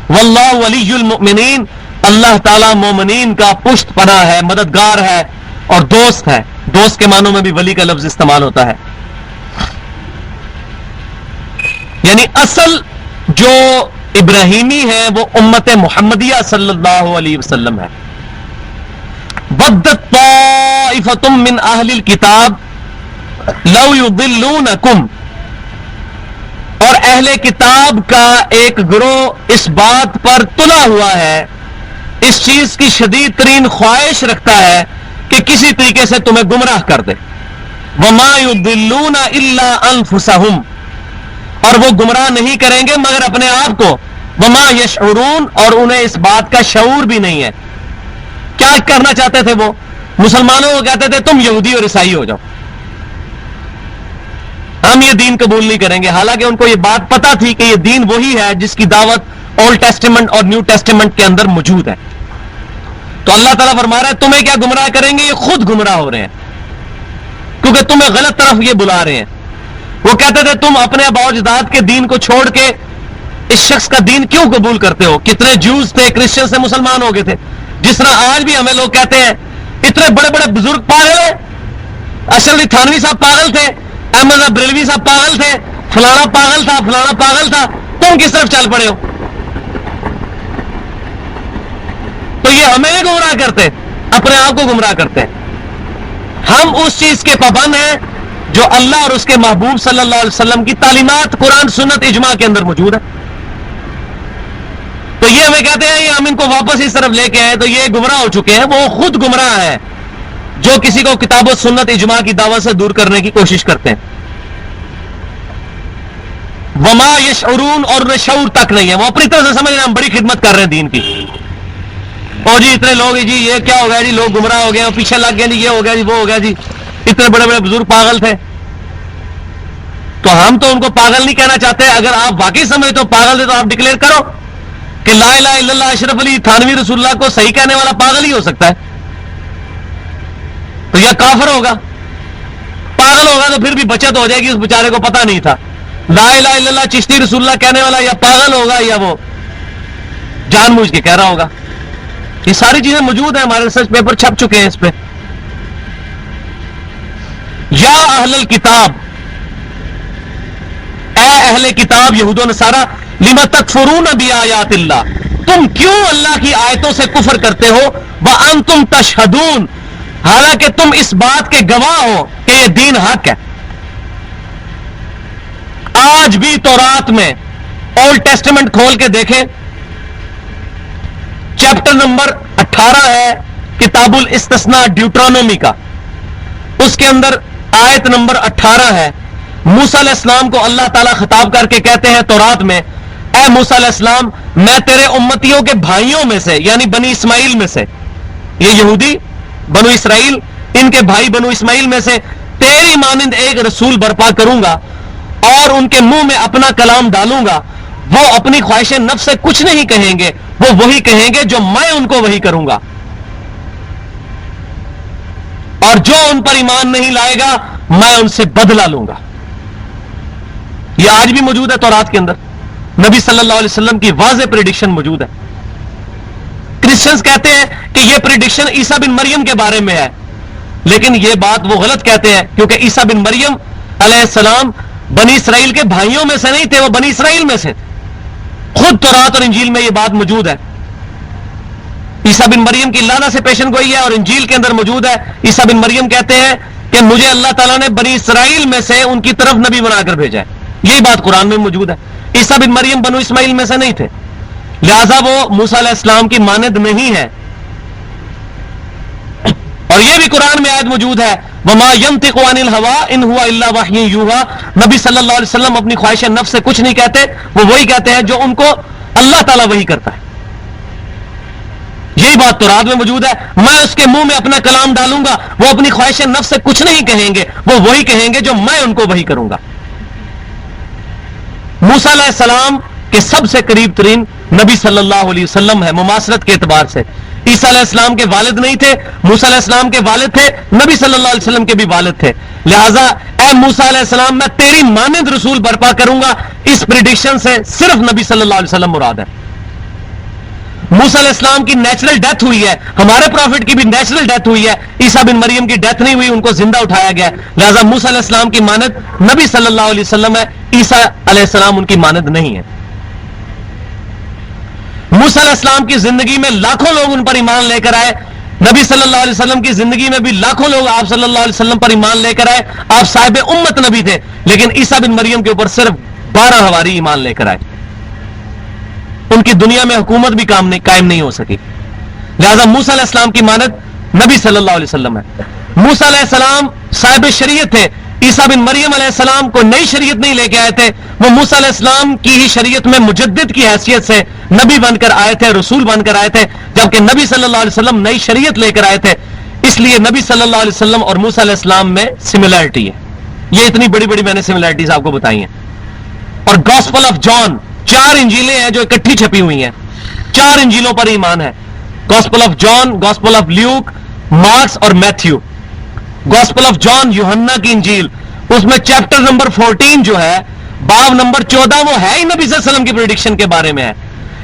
واللہ ولی المؤمنین، اللہ تعالیٰ مومنین کا پشت پناہ ہے، مددگار ہے اور دوست ہے. دوست کے معنوں میں بھی ولی کا لفظ استعمال ہوتا ہے. یعنی اصل جو ابراہیمی ہے وہ امت محمدیہ صلی اللہ علیہ وسلم ہے. بدت طائفۃ من اہل الکتاب لو یضلونکم، اور اہل کتاب کا ایک گروہ اس بات پر تلا ہوا ہے، اس چیز کی شدید ترین خواہش رکھتا ہے کہ کسی طریقے سے تمہیں گمراہ کر دے. وما یضلون الا انفسہم، اور وہ گمراہ نہیں کریں گے مگر اپنے آپ کو. وما یشعرون، اور انہیں اس بات کا شعور بھی نہیں ہے. کیا کرنا چاہتے تھے وہ؟ مسلمانوں کو کہتے تھے تم یہودی اور عیسائی ہو جاؤ، ہم یہ دین قبول نہیں کریں گے. حالانکہ ان کو یہ بات پتا تھی کہ یہ دین وہی ہے جس کی دعوت اولڈ ٹیسٹیمنٹ اور نیو ٹیسٹیمنٹ کے اندر موجود ہے. تو اللہ تعالیٰ فرما رہا ہے تمہیں کیا گمراہ کریں گے، یہ خود گمراہ ہو رہے ہیں کیونکہ تمہیں غلط طرف یہ بلا رہے ہیں. وہ کہتے تھے تم اپنے آباء و اجداد کے دین کو چھوڑ کے اس شخص کا دین کیوں قبول کرتے ہو؟ کتنے جوز تھے، کرسچن سے مسلمان ہو گئے تھے. جس طرح آج بھی ہمیں لوگ کہتے ہیں اتنے بڑے بڑے بزرگ پاگل ہیں، اشرف علی تھانوی صاحب پاگل تھے، احمد بریلوی صاحب پاگل تھے، فلانا پاگل تھا، فلانا پاگل تھا، تم کس طرف چل پڑے ہو؟ تو یہ ہمیں نہیں گمراہ کرتے، اپنے آپ کو گمراہ کرتے ہیں. ہم اس چیز کے پابند ہیں جو اللہ اور اس کے محبوب صلی اللہ علیہ وسلم کی تعلیمات، قرآن، سنت، اجماع کے اندر موجود ہے. تو یہ ہمیں کہتے ہیں یہ ہم ان کو واپس اس طرف لے کے آئے تو یہ گمراہ ہو چکے ہیں. وہ خود گمراہ ہیں جو کسی کو کتاب و سنت، اجماع کی دعوت سے دور کرنے کی کوشش کرتے ہیں. وما یشعرون، اور انہیں شعور تک نہیں ہے. وہ اپنی طرف سے سمجھ رہے ہیں ہم بڑی خدمت کر رہے ہیں دین کی. اور جی اتنے لوگ جی یہ کیا ہو گیا جی، لوگ گمراہ ہو گئے، پیچھے لگ گئے جی، یہ ہو گیا جی، وہ ہو گیا جی، اتنے بڑے بڑے بزرگ پاگل تھے. تو ہم تو ان کو پاگل نہیں کہنا چاہتے. اگر آپ واقعی سمجھتے ہو پاگل تھے تو آپ ڈکلیئر کرو کہ لا الہ الا اللہ اشرف علی تھانوی رسول اللہ کو صحیح کہنے والا پاگل ہی ہو سکتا ہے. تو یا کافر ہوگا، پاگل ہوگا تو پھر بھی بچت ہو جائے گی، اس بیچارے کو پتہ نہیں تھا. لا الہ الا اللہ چشتی رسول اللہ کہنے والا یا پاگل ہوگا یا وہ جان بوجھ کے کہہ رہا ہوگا. یہ ساری چیزیں موجود ہیں، ہمارے ریسرچ پیپر چھپ چکے ہیں اس پہ. یا اہل الکتاب، اے اہل کتاب یہود و نصارہ، لما تکفرون بآیات اللہ، تم کیوں اللہ کی آیتوں سے کفر کرتے ہو؟ وانتم تشہدون، حالانکہ تم اس بات کے گواہ ہو کہ یہ دین حق ہے. آج بھی تورات میں اولڈ ٹیسٹیمنٹ کھول کے دیکھیں، چیپٹر نمبر 18 ہے کتاب الاستثناء ڈیوٹرانومی کا، اس کے اندر آیت نمبر 18 ہے. موسیٰ علیہ السلام کو اللہ تعالیٰ خطاب کر کے کہتے ہیں تورات میں، اے موسیٰ علیہ السلام، میں تیرے امتیوں کے بھائیوں میں سے، یعنی بنی اسماعیل میں سے، یہ یہودی بنو اسرائیل، ان کے بھائی بنو اسماعیل میں سے تیری مانند ایک رسول برپا کروں گا اور ان کے منہ میں اپنا کلام ڈالوں گا. وہ اپنی خواہش نفس سے کچھ نہیں کہیں گے، وہ وہی کہیں گے جو میں ان کو وہی کروں گا، اور جو ان پر ایمان نہیں لائے گا میں ان سے بدلہ لوں گا. یہ آج بھی موجود ہے تورات کے اندر، نبی صلی اللہ علیہ وسلم کی واضح پریڈکشن موجود ہے. کرسچنز کہتے ہیں کہ یہ پریڈکشن عیسیٰ بن مریم کے بارے میں ہے، لیکن یہ بات وہ غلط کہتے ہیں کیونکہ عیسیٰ بن مریم علیہ السلام بنی اسرائیل کے بھائیوں میں سے نہیں تھے، وہ بنی اسرائیل میں سے. خود تورات اور انجیل میں یہ بات موجود ہے. عیسیٰ بن مریم کی لانا سے پیشن گوئی ہے اور انجیل کے اندر موجود ہے. عیسیٰ بن مریم کہتے ہیں کہ مجھے اللہ تعالیٰ نے بنی اسرائیل میں سے ان کی طرف نبی بنا کر بھیجا ہے. یہی بات قرآن میں موجود ہے. عیسیٰ بن مریم بنو اسماعیل میں سے نہیں تھے، لہذا وہ موسیٰ علیہ السلام کی مانند نہیں ہے. اور یہ بھی قرآن میں آیت موجود ہے، وَمَا يَنْطِقُ عَنِ الْهَوَىٰ إِنْ هُوَ إِلَّا وَحْيٌ يُوحَىٰ، نبی صلی اللہ علیہ وسلم اپنی خواہش نفس سے کچھ نہیں کہتے، وہ وہی کہتے ہیں جو ان کو اللہ تعالیٰ وہی کرتا ہے. یہی بات تورات میں موجود ہے، میں اس کے منہ میں اپنا کلام ڈالوں گا، وہ اپنی خواہش نفس سے کچھ نہیں کہیں گے، وہ وہی کہیں گے جو میں ان کو وہی کروں گا. موسیٰ علیہ السلام کے سب سے قریب ترین نبی صلی اللہ علیہ وسلم ہے مماثلت کے اعتبار سے. عیسیٰ علیہ السلام کے والد نہیں تھے، موسیٰ علیہ السلام کے والد تھے، نبی صلی اللہ علیہ وسلم کے بھی والد تھے. لہٰذا اے موسیٰ علیہ السلام، میں تیری مانند رسول برپا کروں گا، اس پریڈکشن سے صرف نبی صلی اللہ علیہ وسلم مراد ہے. موسیٰ علیہ السلام کی نیچرل ڈیتھ ہوئی ہے، ہمارے پروفٹ کی بھی نیچرل ڈیتھ ہوئی ہے، عیسیٰ بن مریم کی ڈیتھ نہیں ہوئی، ان کو زندہ اٹھایا گیا. لہٰذا موسیٰ علیہ السلام کی مانند نبی صلی اللہ علیہ وسلم ہے، عیسیٰ علیہ السلام ان کی مانند نہیں ہے. موسیٰ علیہ السلام کی زندگی میں لاکھوں لوگ ان پر ایمان لے کر آئے، نبی صلی اللہ علیہ وسلم کی زندگی میں بھی لاکھوں لوگ آپ صلی اللہ علیہ وسلم پر ایمان لے کر آئے. آپ صاحب امت نبی تھے، لیکن عیسیٰ بن مریم کے اوپر صرف 12 حواری ایمان لے کر آئے. ان کی دنیا میں حکومت بھی قائم نہیں ہو سکی. لہذا موسیٰ علیہ السلام کی مانند نبی صلی اللہ علیہ وسلم ہے. موسیٰ علیہ السلام صاحب شریعت تھے، عیسیٰ بن مریم علیہ السلام کو نئی شریعت نہیں لے کے آئے تھے، وہ موسیٰ علیہ السلام کی ہی شریعت میں مجدد کی حیثیت سے نبی بن کر آئے تھے، رسول بن کر آئے تھے، جبکہ نبی صلی اللہ علیہ وسلم نئی شریعت لے کر آئے تھے. اس لیے نبی صلی اللہ علیہ وسلم اور موسیٰ علیہ السلام میں سملیرٹی ہے. یہ اتنی بڑی بڑی میں نے سملیرٹیز آپ کو بتائی ہیں. اور گاسپل آف جان، 4 انجیلیں ہیں جو اکٹھی چھپی ہوئی ہیں، 4 انجیلوں پر ایمان ہے. Gospel of John, gospel of Luke, Marks اور میتھیو. گاسپل آف جان یوحنا کی انجیل، اس میں چیپٹر نمبر 14 جو ہے، باب نمبر 14، وہ ہے ہی نبی صلی اللہ علیہ وسلم کی پریڈکشن کے بارے میں ہے.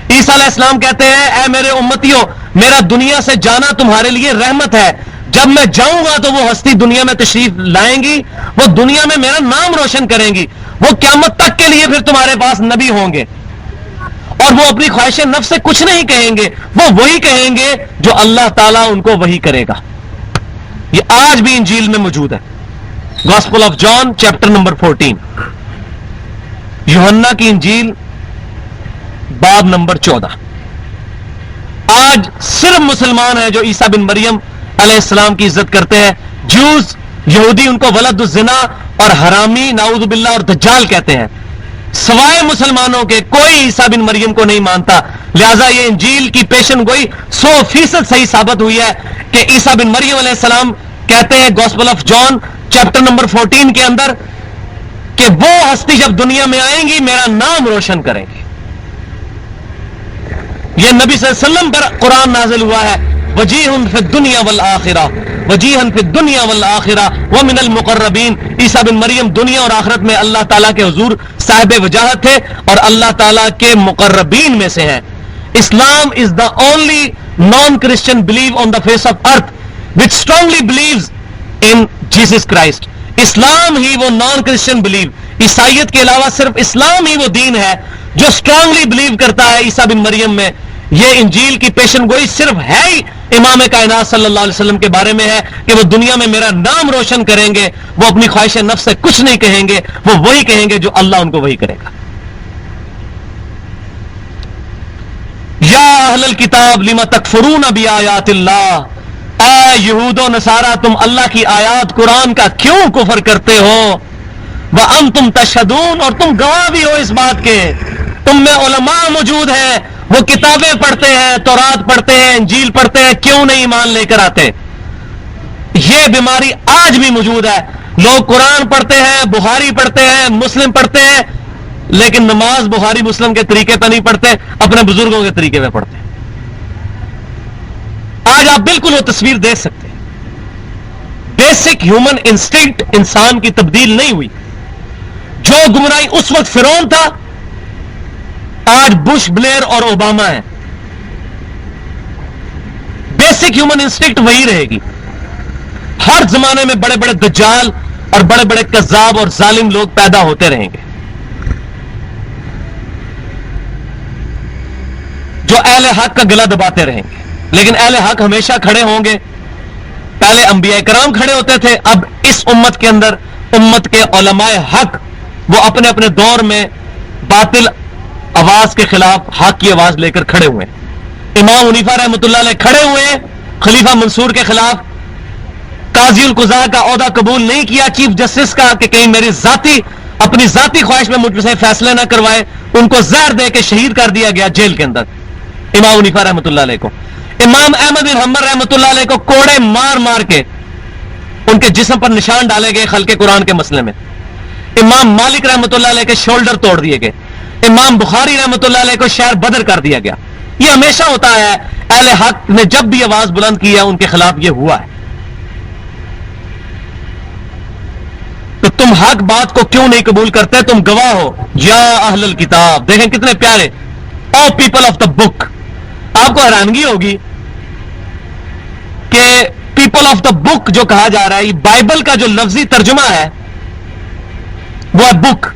عیسیٰ علیہ السلام کہتے ہیں اے میرے امتیوں، میرا دنیا سے جانا تمہارے لیے رحمت ہے، جب میں جاؤں گا تو وہ ہستی دنیا میں تشریف لائیں گی، وہ دنیا میں میرا نام روشن کریں گی، وہ قیامت تک کے لیے پھر تمہارے پاس نبی ہوں گے، اور وہ اپنی خواہش نفس سے کچھ نہیں کہیں گے، وہ وہی کہیں گے جو اللہ تعالیٰ ان کو وہی کرے گا. یہ آج بھی انجیل میں موجود ہے. Gospel of John chapter number 14، یوحنا کی انجیل باب نمبر 14. آج صرف مسلمان ہیں جو عیسیٰ بن مریم علیہ السلام کی عزت کرتے ہیں. جوز، یہودی ان کو ولد الزنا اور حرامی نعوذ باللہ اور دجال کہتے ہیں. سوائے مسلمانوں کے کوئی عیسیٰ بن مریم کو نہیں مانتا. لہذا یہ انجیل کی پیشن گوئی 100% صحیح ثابت ہوئی ہے کہ عیسیٰ بن مریم علیہ السلام کہتے ہیں gospel of John chapter number 14 کے اندر کہ وہ ہستی جب دنیا میں آئیں گی میرا نام روشن کریں گی. یہ نبی صلی اللہ علیہ وسلم پر قرآن نازل ہوا ہے. وجیہن فی الدنیا والآخرہ، وجیہن فی الدنیا والآخرہ ومن المقربین. عیسیٰ بن مریم دنیا اور آخرت میں اللہ تعالیٰ کے حضور صاحب وجاہت تھے اور اللہ تعالیٰ کے مقربین میں سے ہیں. Islam is the only non Christian believe on the face of earth which strongly believes in Jesus Christ. اسلام ہی وہ نان کرسچن بلیو، عیسائیت کے علاوہ صرف اسلام ہی وہ دین ہے جو اسٹرانگلی بلیو کرتا ہے عیسیٰ بن مریم میں. یہ انجیل کی پیشن گوئی صرف ہے ہی امام کائنات صلی اللہ علیہ وسلم کے بارے میں ہے کہ وہ دنیا میں میرا نام روشن کریں گے، وہ اپنی خواہش نفس سے کچھ نہیں کہیں گے، وہ وہی کہیں گے جو اللہ ان کو وہی کرے گا. یا اہل الکتاب لم تکفرون بآیات اللہ، اے یہود و نصارہ تم اللہ کی آیات قرآن کا کیوں کفر کرتے ہو؟ وانتم تشہدون، اور تم گواہ بھی ہو اس بات کے، تم میں علماء موجود ہیں، وہ کتابیں پڑھتے ہیں، تورات پڑھتے ہیں، انجیل پڑھتے ہیں، کیوں نہیں ایمان لے کر آتے؟ یہ بیماری آج بھی موجود ہے. لوگ قرآن پڑھتے ہیں، بخاری پڑھتے ہیں، مسلم پڑھتے ہیں، لیکن نماز بخاری مسلم کے طریقے پہ نہیں پڑھتے، اپنے بزرگوں کے طریقے پہ پڑھتے ہیں. آج آپ بالکل وہ تصویر دیکھ سکتے ہیں. بیسک ہیومن انسٹنکٹ انسان کی تبدیل نہیں ہوئی. جو گمراہی اس وقت فرعون تھا، آج بش، بلیر اور اوباما ہے. بیسک ہیومن انسٹنکٹ وہی رہے گی. ہر زمانے میں بڑے بڑے دجال اور بڑے بڑے کذاب اور ظالم لوگ پیدا ہوتے رہیں گے جو اہل حق کا گلا دباتے رہیں گے، لیکن اہل حق ہمیشہ کھڑے ہوں گے. پہلے انبیاء کرام کھڑے ہوتے تھے، اب اس امت کے اندر امت کے علماء حق وہ اپنے اپنے دور میں باطل آواز کے خلاف حق کی آواز لے کر کھڑے ہوئے. امام حنیفہ رحمۃ اللہ علیہ کھڑے ہوئے خلیفہ منصور کے خلاف. قاضی القضاء کا عہدہ قبول نہیں کیا چیف جسٹس کا کہ کہیں میری اپنی ذاتی خواہش میں مجھ سے فیصلے نہ کروائے. ان کو زہر دے کے شہید کر دیا گیا جیل کے اندر امام حنیفہ رحمۃ اللہ علیہ کو. امام احمد بن حنبل رحمۃ اللہ علیہ کو کوڑے مار مار کے ان کے جسم پر نشان ڈالے گئے خلق قرآن کے مسئلے میں. امام مالک رحمۃ اللہ علیہ کے شولڈر توڑ دیے گئے. امام بخاری رحمۃ اللہ علیہ کو شہر بدر کر دیا گیا. یہ ہمیشہ ہوتا ہے، اہل حق نے جب بھی آواز بلند کی ہے ان کے خلاف یہ ہوا ہے. تو تم حق بات کو کیوں نہیں قبول کرتے؟ تم گواہ ہو. یا اہل الکتاب، دیکھیں کتنے پیارے، او پیپل آف دا بک. آپ کو حیرانگی ہوگی کہ پیپل آف دا بک جو کہا جا رہا ہے، یہ بائبل کا جو لفظی ترجمہ ہے وہ ہے بک.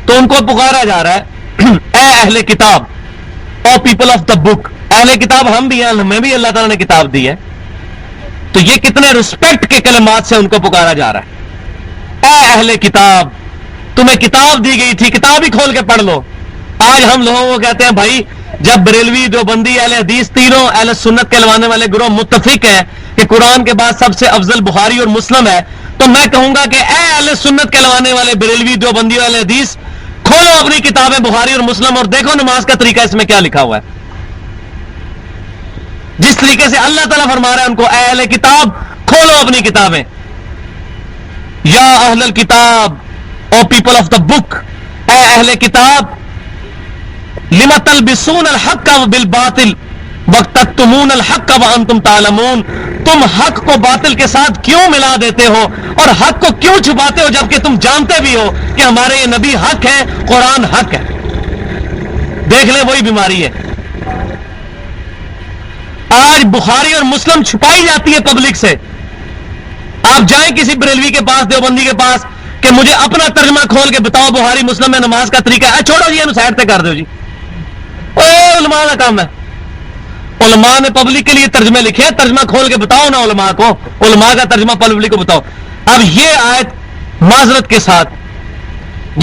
تو ان کو پکارا جا رہا ہے اے اہل کتاب، او پیپل آف دا بک. اہل کتاب ہم بھی ہیں، ہمیں بھی اللہ تعالیٰ نے کتاب دی ہے. تو یہ کتنے رسپیکٹ کے کلمات سے ان کو پکارا جا رہا ہے. اے اہل کتاب، تمہیں کتاب دی گئی تھی، کتاب ہی کھول کے پڑھ لو. آج ہم لوگوں کو کہتے ہیں بھائی، جب بریلوی، دیوبندی، اہل حدیث تینوں اہل سنت کہلوانے والے گروہ متفق ہیں کہ قرآن کے بعد سب سے افضل بخاری اور مسلم ہے، تو میں کہوں گا کہ اے اہل سنت کہلوانے والے بریلوی دیوبندی والے حدیث، کھولو اپنی کتابیں بخاری اور مسلم اور دیکھو نماز کا طریقہ اس میں کیا لکھا ہوا ہے. جس طریقے سے اللہ تعالیٰ فرما رہا ہے ان کو، اے اہل کتاب کھولو اپنی کتابیں. یا اہل الکتاب، او پیپل آف دا بک، اے اہل کتاب، لم تلبسون الحق بالباطل وتکتمون الحق وانتم تعلمون، تم حق کو باطل کے ساتھ کیوں ملا دیتے ہو اور حق کو کیوں چھپاتے ہو جبکہ تم جانتے بھی ہو کہ ہمارے یہ نبی حق ہے، قرآن حق ہے. دیکھ لیں وہی بیماری ہے. آج بخاری اور مسلم چھپائی جاتی ہے پبلک سے. آپ جائیں کسی بریلوی کے پاس، دیوبندی کے پاس، کہ مجھے اپنا ترجمہ کھول کے بتاؤ بخاری مسلم میں نماز کا طریقہ ہے. چھوڑو جی، سائڈ سے کر دو جی، علماء کا کام ہے. علماء نے پبلک کے لیے ترجمے لکھے ہیں، ترجمہ کھول کے بتاؤ نا علماء کو، علماء کا ترجمہ پبلک کو بتاؤ. اب یہ آیت معذرت کے ساتھ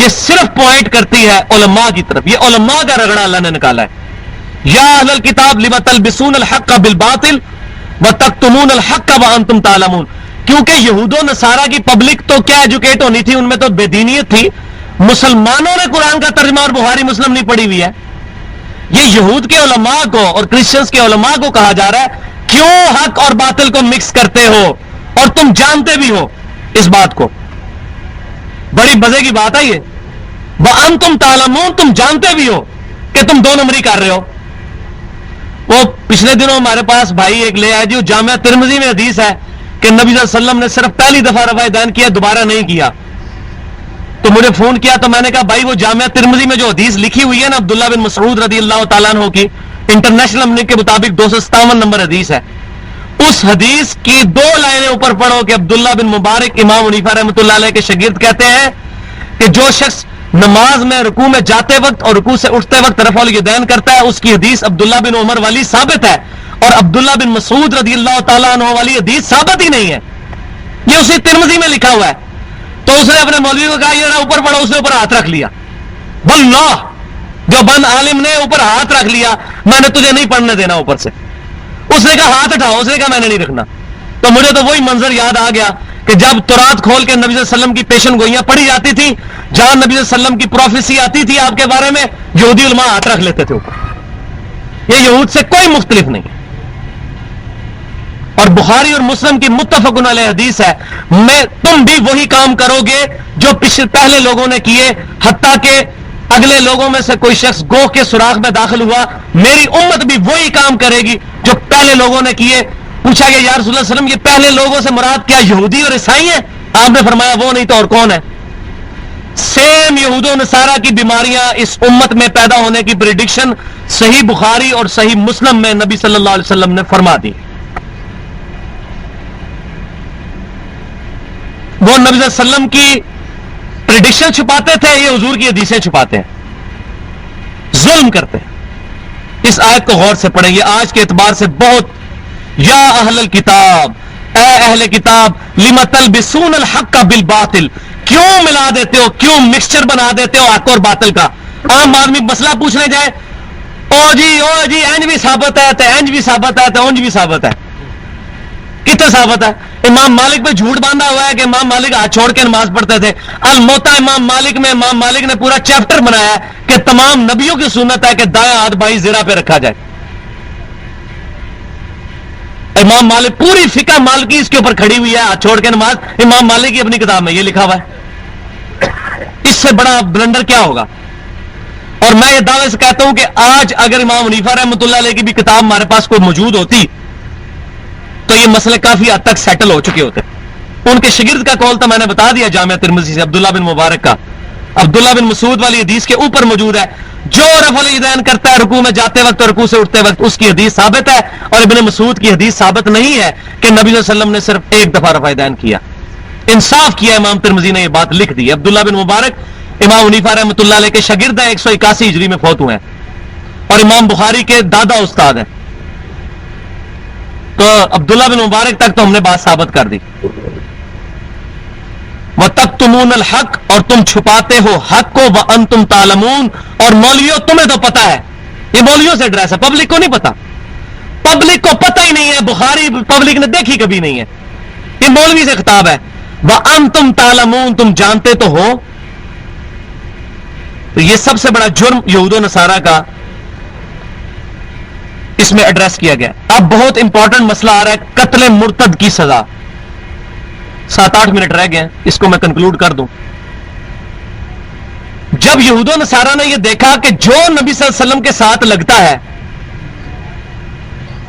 یہ صرف پوائنٹ کرتی ہے علماء کی طرف. یہ علماء کا رگڑا اللہ نے نکالا ہے. یا اہل الکتاب لم تلبسون الحق بالباطل وتکتمون الحق وانتم تعلمون. کیونکہ یہود و نصارہ کی پبلک تو کیا ایجوکیٹ ہونی تھی، ان میں تو بے دینیت تھی. مسلمانوں نے قرآن کا ترجمہ اور بخاری مسلم نہیں پڑھی ہوئی ہے. یہ یہود کے علماء کو اور کرسچنز کے علماء کو کہا جا رہا ہے کیوں حق اور باطل کو مکس کرتے ہو اور تم جانتے بھی ہو اس بات کو. بڑی مزے کی بات ہے یہ. وانتم تعلمون، تم جانتے بھی ہو کہ تم دو نمبری کر رہے ہو. وہ پچھلے دنوں ہمارے پاس بھائی ایک لے آئے جو جامعہ ترمذی میں حدیث ہے کہ نبی صلی اللہ علیہ وسلم نے صرف پہلی دفعہ رفع دین کیا، دوبارہ نہیں کیا. تو مجھے فون کیا تو میں نے کہا بھائی وہ جامعہ ترمذی میں جو حدیث لکھی ہوئی ہے نا عبداللہ بن مسعود رضی اللہ تعالیٰ عنہ کی، انٹرنیشنل امنیت کے مطابق 257 نمبر حدیث ہے، اس حدیث کی 2 لائنیں اوپر پڑھو کہ عبداللہ بن مبارک امام حنیفہ رحمۃ اللہ علیہ کے شاگرد کہتے ہیں کہ جو شخص نماز میں رکوع میں جاتے وقت اور رکوع سے اٹھتے وقت رفع الیدین کرتا ہے، اس کی حدیث عبداللہ بن عمر والی ثابت ہے، اور عبداللہ بن مسعود رضی اللہ تعالیٰ عنہ والی حدیث ثابت ہی نہیں ہے. یہ اسی ترمذی میں لکھا ہوا ہے. تو اس نے اپنے مولوی کو کہا یہ اوپر پڑھو، اس نے اوپر ہاتھ رکھ لیا. واللہ جو بند عالم نے اوپر ہاتھ رکھ لیا، میں نے تجھے نہیں پڑھنے دینا اوپر سے. اس نے کہا ہاتھ اٹھاؤ، اس نے کہا میں نے نہیں رکھنا. تو مجھے تو وہی منظر یاد آ گیا کہ جب تورات کھول کے نبی صلی اللہ علیہ وسلم کی پیشن گوئیاں پڑھی جاتی تھی، جہاں نبی صلی اللہ علیہ وسلم کی پروفیسی آتی تھی آپ کے بارے میں، یہودی علماء ہاتھ رکھ لیتے تھے اوپر. یہ یہود سے کوئی مختلف نہیں. اور بخاری اور مسلم کی متفق علیہ حدیث ہے، تم بھی وہی کام کرو گے جو پہلے لوگوں نے کیے، حتیٰ کہ اگلے لوگوں میں سے کوئی شخص گوہ کے سوراخ میں داخل ہوا، میری امت بھی وہی کام کرے گی جو پہلے لوگوں نے کیے. پوچھا کہ یا رسول اللہ صلی اللہ علیہ وسلم یہ پہلے لوگوں سے مراد کیا یہودی اور عیسائی ہیں؟ آپ نے فرمایا وہ نہیں تو اور کون ہے؟ سیم یہود و نصارہ کی بیماریاں اس امت میں پیدا ہونے کی پریڈکشن صحیح بخاری اور صحیح مسلم میں نبی صلی اللہ علیہ وسلم نے فرما دی. وہ نبی صلی اللہ علیہ وسلم کی پریڈکشن چھپاتے تھے، یہ حضور کی حدیثیں چھپاتے ہیں، ظلم کرتے ہیں. اس آیت کو غور سے پڑھیں، یہ آج کے اعتبار سے بہت. یا اہل الکتاب، اے اہل کتاب، لم تلبسون الحق بالباطل، کیوں ملا دیتے ہو، کیوں مکسچر بنا دیتے ہو حق اور باطل کا. عام آدمی مسئلہ پوچھنے جائے، او جی اینج بھی ثابت ہے، تو اینج بھی ثابت ہے، تو اونج بھی ثابت ہے. کتنے ثابت ہے؟ امام مالک پہ جھوٹ باندھا ہوا ہے کہ امام مالک ہاتھ چھوڑ کے نماز پڑھتے تھے. الموتا امام مالک میں امام مالک نے پورا چیپٹر بنایا ہے کہ تمام نبیوں کی سنت ہے کہ دایاں ہاتھ بائیں زرہ پہ رکھا جائے. امام مالک پوری فقہ مالکی اس کے اوپر کھڑی ہوئی ہے، ہاتھ چھوڑ کے نماز. امام مالک کی اپنی کتاب میں یہ لکھا ہوا ہے. اس سے بڑا بلنڈر کیا ہوگا؟ اور میں یہ دعوے سے کہتا ہوں کہ آج اگر امام حنیفہ رحمۃ اللہ علیہ کی بھی کتاب ہمارے پاس کوئی موجود ہوتی تو یہ مسئلے کافی حد تک سیٹل ہو چکے ہوتے. ان کے شاگرد کا قول تو میں نے بتا دیا جامعہ ترمذی سے، عبداللہ بن مبارک کا. عبداللہ بن مسعود والی حدیث کے اوپر موجود ہے، جو رفع الیدین کرتا ہے رکوع میں جاتے وقت اور رکوع سے اٹھتے وقت، اس کی حدیث ثابت ہے. اور ابن مسعود کی حدیث ثابت نہیں ہے کہ نبی صلی اللہ علیہ وسلم نے صرف ایک دفعہ رفع الیدین کیا. انصاف کیا امام ترمذی نے یہ بات لکھ دی. عبداللہ بن مبارک امام حنیفہ رحمۃ اللہ علیہ کے شاگرد ہیں، 181 ہجری میں فوت ہوئے ہیں، اور امام بخاری کے دادا استاد ہیں. تو عبداللہ بن مبارک تک تو ہم نے بات ثابت کر دی. وَتَكْتُمُونَ الْحَقَّ، اور تم چھپاتے ہو حق کو، وَأَنْتُمْ تَعْلَمُونَ، اور مولویوں تمہیں تو پتا ہے. یہ مولویوں سے ڈریس ہے، پبلک کو نہیں پتا. پبلک کو پتہ ہی نہیں ہے، بخاری پبلک نے دیکھی کبھی نہیں ہے. یہ مولوی سے خطاب ہے. وَأَنْتُمْ تَعْلَمُونَ، تم جانتے تو ہو. تو یہ سب سے بڑا جرم یہود و نصارہ کا اس میں ایڈریس کیا گیا. اب بہت امپورٹنٹ مسئلہ آ رہا ہے، قتل مرتد کی سزا. 7-8 منٹ رہ گئے ہیں، اس کو میں کنکلوڈ کر دوں. جب یہود و نصارہ نے یہ دیکھا کہ جو نبی صلی اللہ علیہ وسلم کے ساتھ لگتا ہے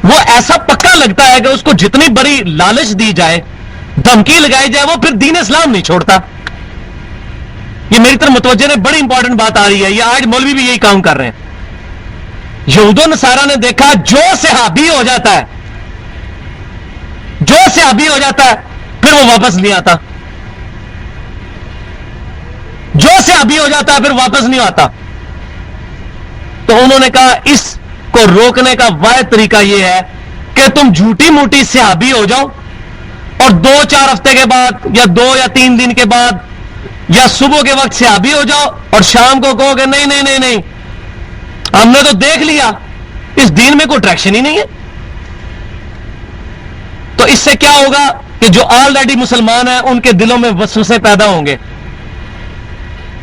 وہ ایسا پکا لگتا ہے کہ اس کو جتنی بڑی لالچ دی جائے، دھمکی لگائی جائے، وہ پھر دین اسلام نہیں چھوڑتا. یہ میری طرف متوجہ نے، بڑی امپورٹنٹ بات آ رہی ہے. یہ آج مولوی بھی یہی کام کر رہے ہیں. یہود و نصارہ نے دیکھا جو صحابی ہو جاتا ہے، جو صحابی ہو جاتا ہے پھر وہ واپس نہیں آتا. جو صحابی ہو جاتا ہے پھر واپس نہیں آتا. تو انہوں نے کہا اس کو روکنے کا واحد طریقہ یہ ہے کہ تم جھوٹی موٹی صحابی ہو جاؤ اور 2-4 ہفتے کے بعد یا 2 یا 3 دن کے بعد یا صبح کے وقت صحابی ہو جاؤ اور شام کو کہو کہ نہیں نہیں نہیں نہیں، ہم نے تو دیکھ لیا اس دین میں کوئی اٹریکشن ہی نہیں ہے. تو اس سے کیا ہوگا کہ جو آلریڈی مسلمان ہیں ان کے دلوں میں وسوسے پیدا ہوں گے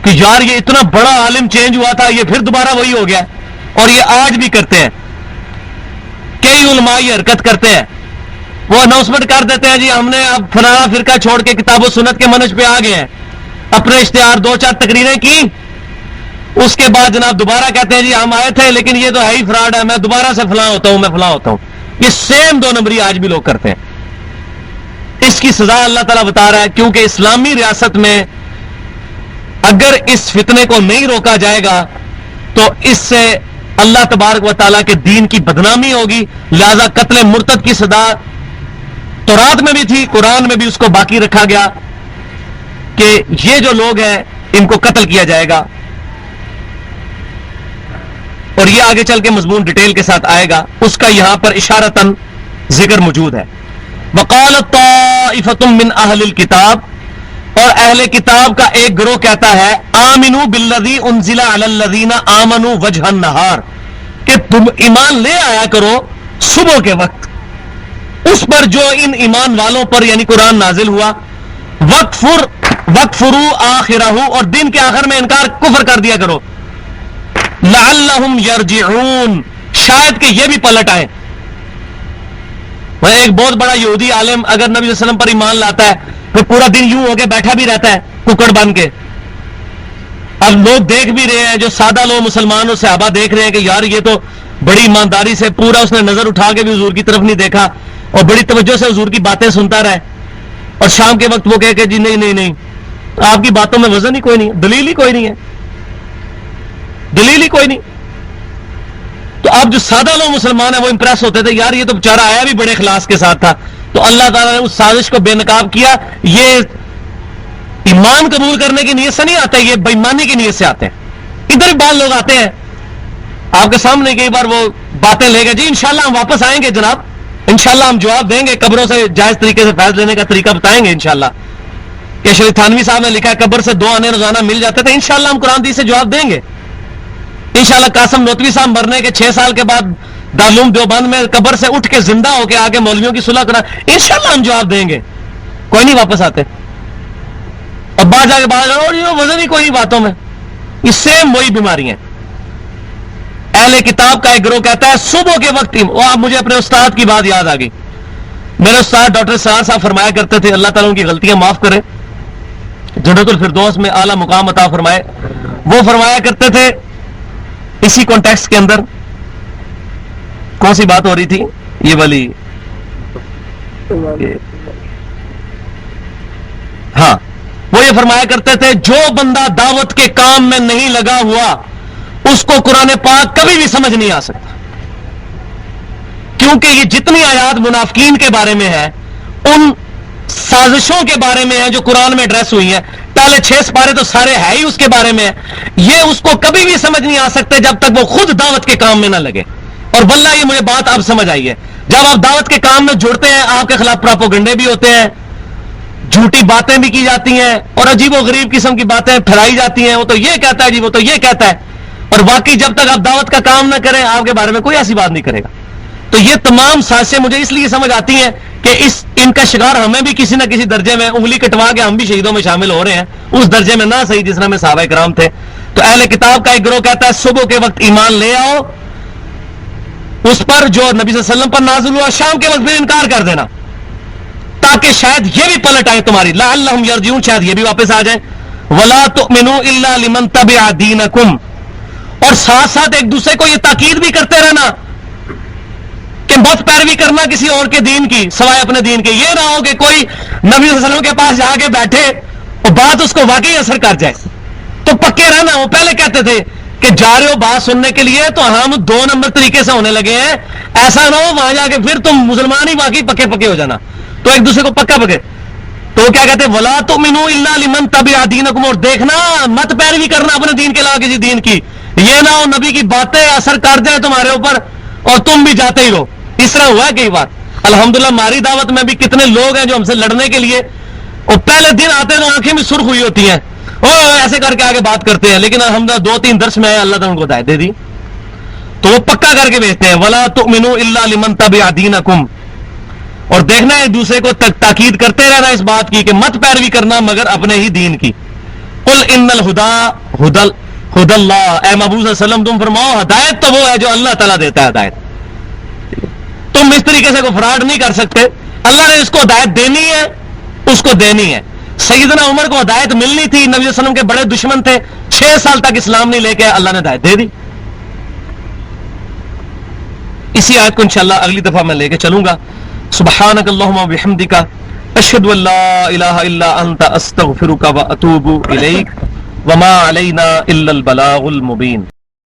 کہ یار یہ اتنا بڑا عالم چینج ہوا تھا، یہ پھر دوبارہ وہی ہو گیا. اور یہ آج بھی کرتے ہیں، کئی علماء یہ حرکت کرتے ہیں. وہ اناؤنسمنٹ کر دیتے ہیں جی ہم نے اب فلانا فرقہ چھوڑ کے کتاب و سنت کے منہج پہ آ گئے ہیں، اپنے اشتہار 2-4 تقریریں کی، اس کے بعد جناب دوبارہ کہتے ہیں جی ہم آئے تھے لیکن یہ تو ہے ہی فراڈ ہے، میں دوبارہ سے فلاں ہوتا ہوں، میں فلاں ہوتا ہوں. یہ سیم 2 نمبری آج بھی لوگ کرتے ہیں. اس کی سزا اللہ تعالیٰ بتا رہا ہے، کیونکہ اسلامی ریاست میں اگر اس فتنے کو نہیں روکا جائے گا تو اس سے اللہ تبارک و تعالیٰ کے دین کی بدنامی ہوگی. لہذا قتل مرتد کی سزا تورات میں بھی تھی، قرآن میں بھی اس کو باقی رکھا گیا کہ یہ جو لوگ ہیں ان کو قتل کیا جائے گا. اور یہ آگے چل کے مضمون ڈیٹیل کے ساتھ آئے گا، اس کا یہاں پر اشارتاً ذکر موجود ہے. وقالت طائفۃ من اہل الکتاب، اور اہل کتاب کا ایک گروہ کہتا ہے آمنوا بالذی انزل علی الذین آمنوا وجہ النہار، کہ تم ایمان لے آیا کرو صبح کے وقت اس پر جو ان ایمان والوں پر یعنی قرآن نازل ہوا. وَاکْفُرُوا آخِرَهُ، اور دن کے آخر میں انکار کفر کر دیا کرو. لَعَلَّهُمْ يَرْجِعُونَ، شاید کہ یہ بھی پلٹ آئیں. ایک بہت بڑا یہودی عالم اگر نبی صلی اللہ علیہ وسلم پر ایمان لاتا ہے پھر پورا دن یوں ہو کے بیٹھا بھی رہتا ہے ککڑ بن کے. اب لوگ دیکھ بھی رہے ہیں، جو سادہ لوگ مسلمان اور صحابہ دیکھ رہے ہیں کہ یار یہ تو بڑی ایمانداری سے پورا اس نے نظر اٹھا کے بھی حضور کی طرف نہیں دیکھا اور بڑی توجہ سے حضور کی باتیں سنتا رہے، اور شام کے وقت وہ کہے کہ جی نہیں نہیں نہیں آپ کی باتوں میں وزن ہی کوئی نہیں ہے، دلیل ہی کوئی نہیں ہے، دلیل ہی کوئی نہیں. تو اب جو سادہ لوگ مسلمان ہیں وہ امپریس ہوتے تھے، یار یہ تو بیچارہ آیا بھی بڑے اخلاص کے ساتھ تھا. تو اللہ تعالیٰ نے اس سازش کو بے نقاب کیا. یہ ایمان قبول کرنے کی نیت سے نہیں آتے، یہ بےایمانی کی نیت سے آتے ہیں. ادھر بھی بعض لوگ آتے ہیں آپ کے سامنے کئی بار وہ باتیں لے گئے، جی انشاءاللہ ہم واپس آئیں گے جناب، انشاءاللہ ہم جواب دیں گے، قبروں سے جائز طریقے سے فیض لینے کا طریقہ بتائیں گے انشاءاللہ. کہ شریف تھانوی صاحب نے لکھا ہے قبر سے 2 آنے روزانہ مل جاتے تھے، انشاءاللہ ہم قرآن حدیث سے جواب دیں گے. انشاءاللہ قاسم نوتوی صاحب مرنے کے 6 سال کے بعد دارالعلوم دیوبند میں قبر سے اٹھ کے زندہ ہو کے آگے مولویوں کی صلح کرا، انشاءاللہ ہم جواب دیں گے. کوئی نہیں واپس آتے، اور بعد جا کے بعد اور یہ وزن ہی کوئی نہیں باتوں میں. اس سے وہی بیماری ہیں. اہل کتاب کا ایک گروہ کہتا ہے صبح کے وقت ہی، وہ آپ مجھے اپنے استاد کی بات یاد آ گئی. میرے استاد ڈاکٹر سرار صاحب فرمایا کرتے تھے، اللہ تعالیٰ ان کی غلطیاں معاف کرے، جنت الفردوس میں اعلیٰ مقام عطا فرمائے. وہ فرمایا کرتے تھے اسی کانٹیکسٹ کے اندر، کون سی بات ہو رہی تھی یہ والی، ہاں وہ یہ فرمایا کرتے تھے جو بندہ دعوت کے کام میں نہیں لگا ہوا اس کو قرآن پاک کبھی بھی سمجھ نہیں آ سکتا، کیونکہ یہ جتنی آیات منافقین کے بارے میں ہے ان سازشوں کے بارے میں ہے جو قرآن میں ایڈریس ہوئی ہیں. پہلے 6 سپارے تو سارے ہے ہی اس کے بارے میں ہے. یہ اس کو کبھی بھی سمجھ نہیں آ سکتے جب تک وہ خود دعوت کے کام میں نہ لگے. اور واللہ یہ مجھے بات اب سمجھ آئی ہے، جب آپ دعوت کے کام میں جڑتے ہیں آپ کے خلاف پراپوگنڈے بھی ہوتے ہیں، جھوٹی باتیں بھی کی جاتی ہیں اور عجیب و غریب قسم کی باتیں پھیلائی جاتی ہیں. وہ تو یہ کہتا ہے جی، وہ تو یہ کہتا ہے، اور واقعی جب تک آپ دعوت کا کام نہ کریں آپ کے بارے میں کوئی ایسی بات نہیں کرے گا. تو یہ تمام سازشیں مجھے اس لیے سمجھ آتی ہیں کہ ان کا شکار ہمیں بھی کسی نہ کسی درجے میں انگلی کٹوا کے ہم بھی شہیدوں میں شامل ہو رہے ہیں، اس درجے میں نہ صحیح جس طرح میں صحابہ کرام تھے. تو اہل کتاب کا ایک گروہ کہتا ہے صبح کے وقت ایمان لے آؤ اس پر جو نبی صلی اللہ علیہ وسلم پر نازل ہوا، شام کے وقت پھر انکار کر دینا تاکہ شاید یہ بھی پلٹ آئے تمہاری، لعلہم یرجعون، شاید یہ بھی واپس آ جائیں. ولا تؤمنوا الا لمن تبع دینکم، اور ساتھ ساتھ ایک دوسرے کو یہ تاکید بھی کرتے رہنا کہ مت پیروی کرنا کسی اور کے دین کی سوائے اپنے دین کے. یہ نہ ہو کہ کوئی نبی صلی اللہ علیہ وسلم کے پاس جا کے بیٹھے اور بات اس کو واقعی اثر کر جائے. تو پکے رہنا. وہ پہلے کہتے تھے کہ جا رہے ہو بات سننے کے لیے تو ہم 2 نمبر طریقے سے ہونے لگے ہیں، ایسا نہ ہو وہاں جا کے پھر تم مسلمان ہی واقعی پکے پکے ہو جانا. تو ایک دوسرے کو پکا پکے. تو کیا کہتے ہیں ولا تؤمنوا الا لمن تبع دینکم، اور دیکھنا مت پیروی کرنا اپنے دین کے علاوہ کسی دین کی. یہ نہ ہو نبی کی باتیں اثر کر جائیں تمہارے اوپر اور تم بھی جاتے ہی رہو. اس طرح ہوا ہے کئی بار. الحمدللہ ہماری دعوت میں بھی کتنے لوگ ہیں جو ہم سے لڑنے کے لیے اور پہلے دن آتے تو آنکھیں بھی سرخ ہوئی ہوتی ہیں، ایسے کر کے آگے بات کرتے ہیں، لیکن الحمدللہ 2-3 درس میں اللہ تعالیٰ ان کو ہدایت دے دی تو وہ پکا کر کے بھیجتے ہیں. ولا تؤمنوا الا لمن تبع دینکم، اور دیکھنا ایک دوسرے کو تاکید کرتے رہنا اس بات کی کہ مت پیروی کرنا مگر اپنے ہی دین کی. قل ان الہدی ہدی اللہ، اے محبوب صلی اللہ علیہ وسلم تم فرماؤ ہدایت تو وہ ہے جو اللہ تعالیٰ دیتا ہے ہدایت. تم اس طریقے سے کوئی فراڈ نہیں کر سکتے. اللہ نے اس کو ہدایت دینی ہے اس کو دینی ہے. سیدنا عمر کو ہدایت ملنی تھی، نبی صلی اللہ علیہ وسلم کے بڑے دشمن تھے، 6 سال تک اسلام نہیں لے کے اللہ نے ہدایت دے دی. اسی آیت کو انشاءاللہ اگلی دفعہ میں لے کے چلوں گا. سبحانک اللہم و بحمدک اشہد ان لا الہ الا انت استغفرک و اتوب الیک وما علینا الا البلاغ المبین.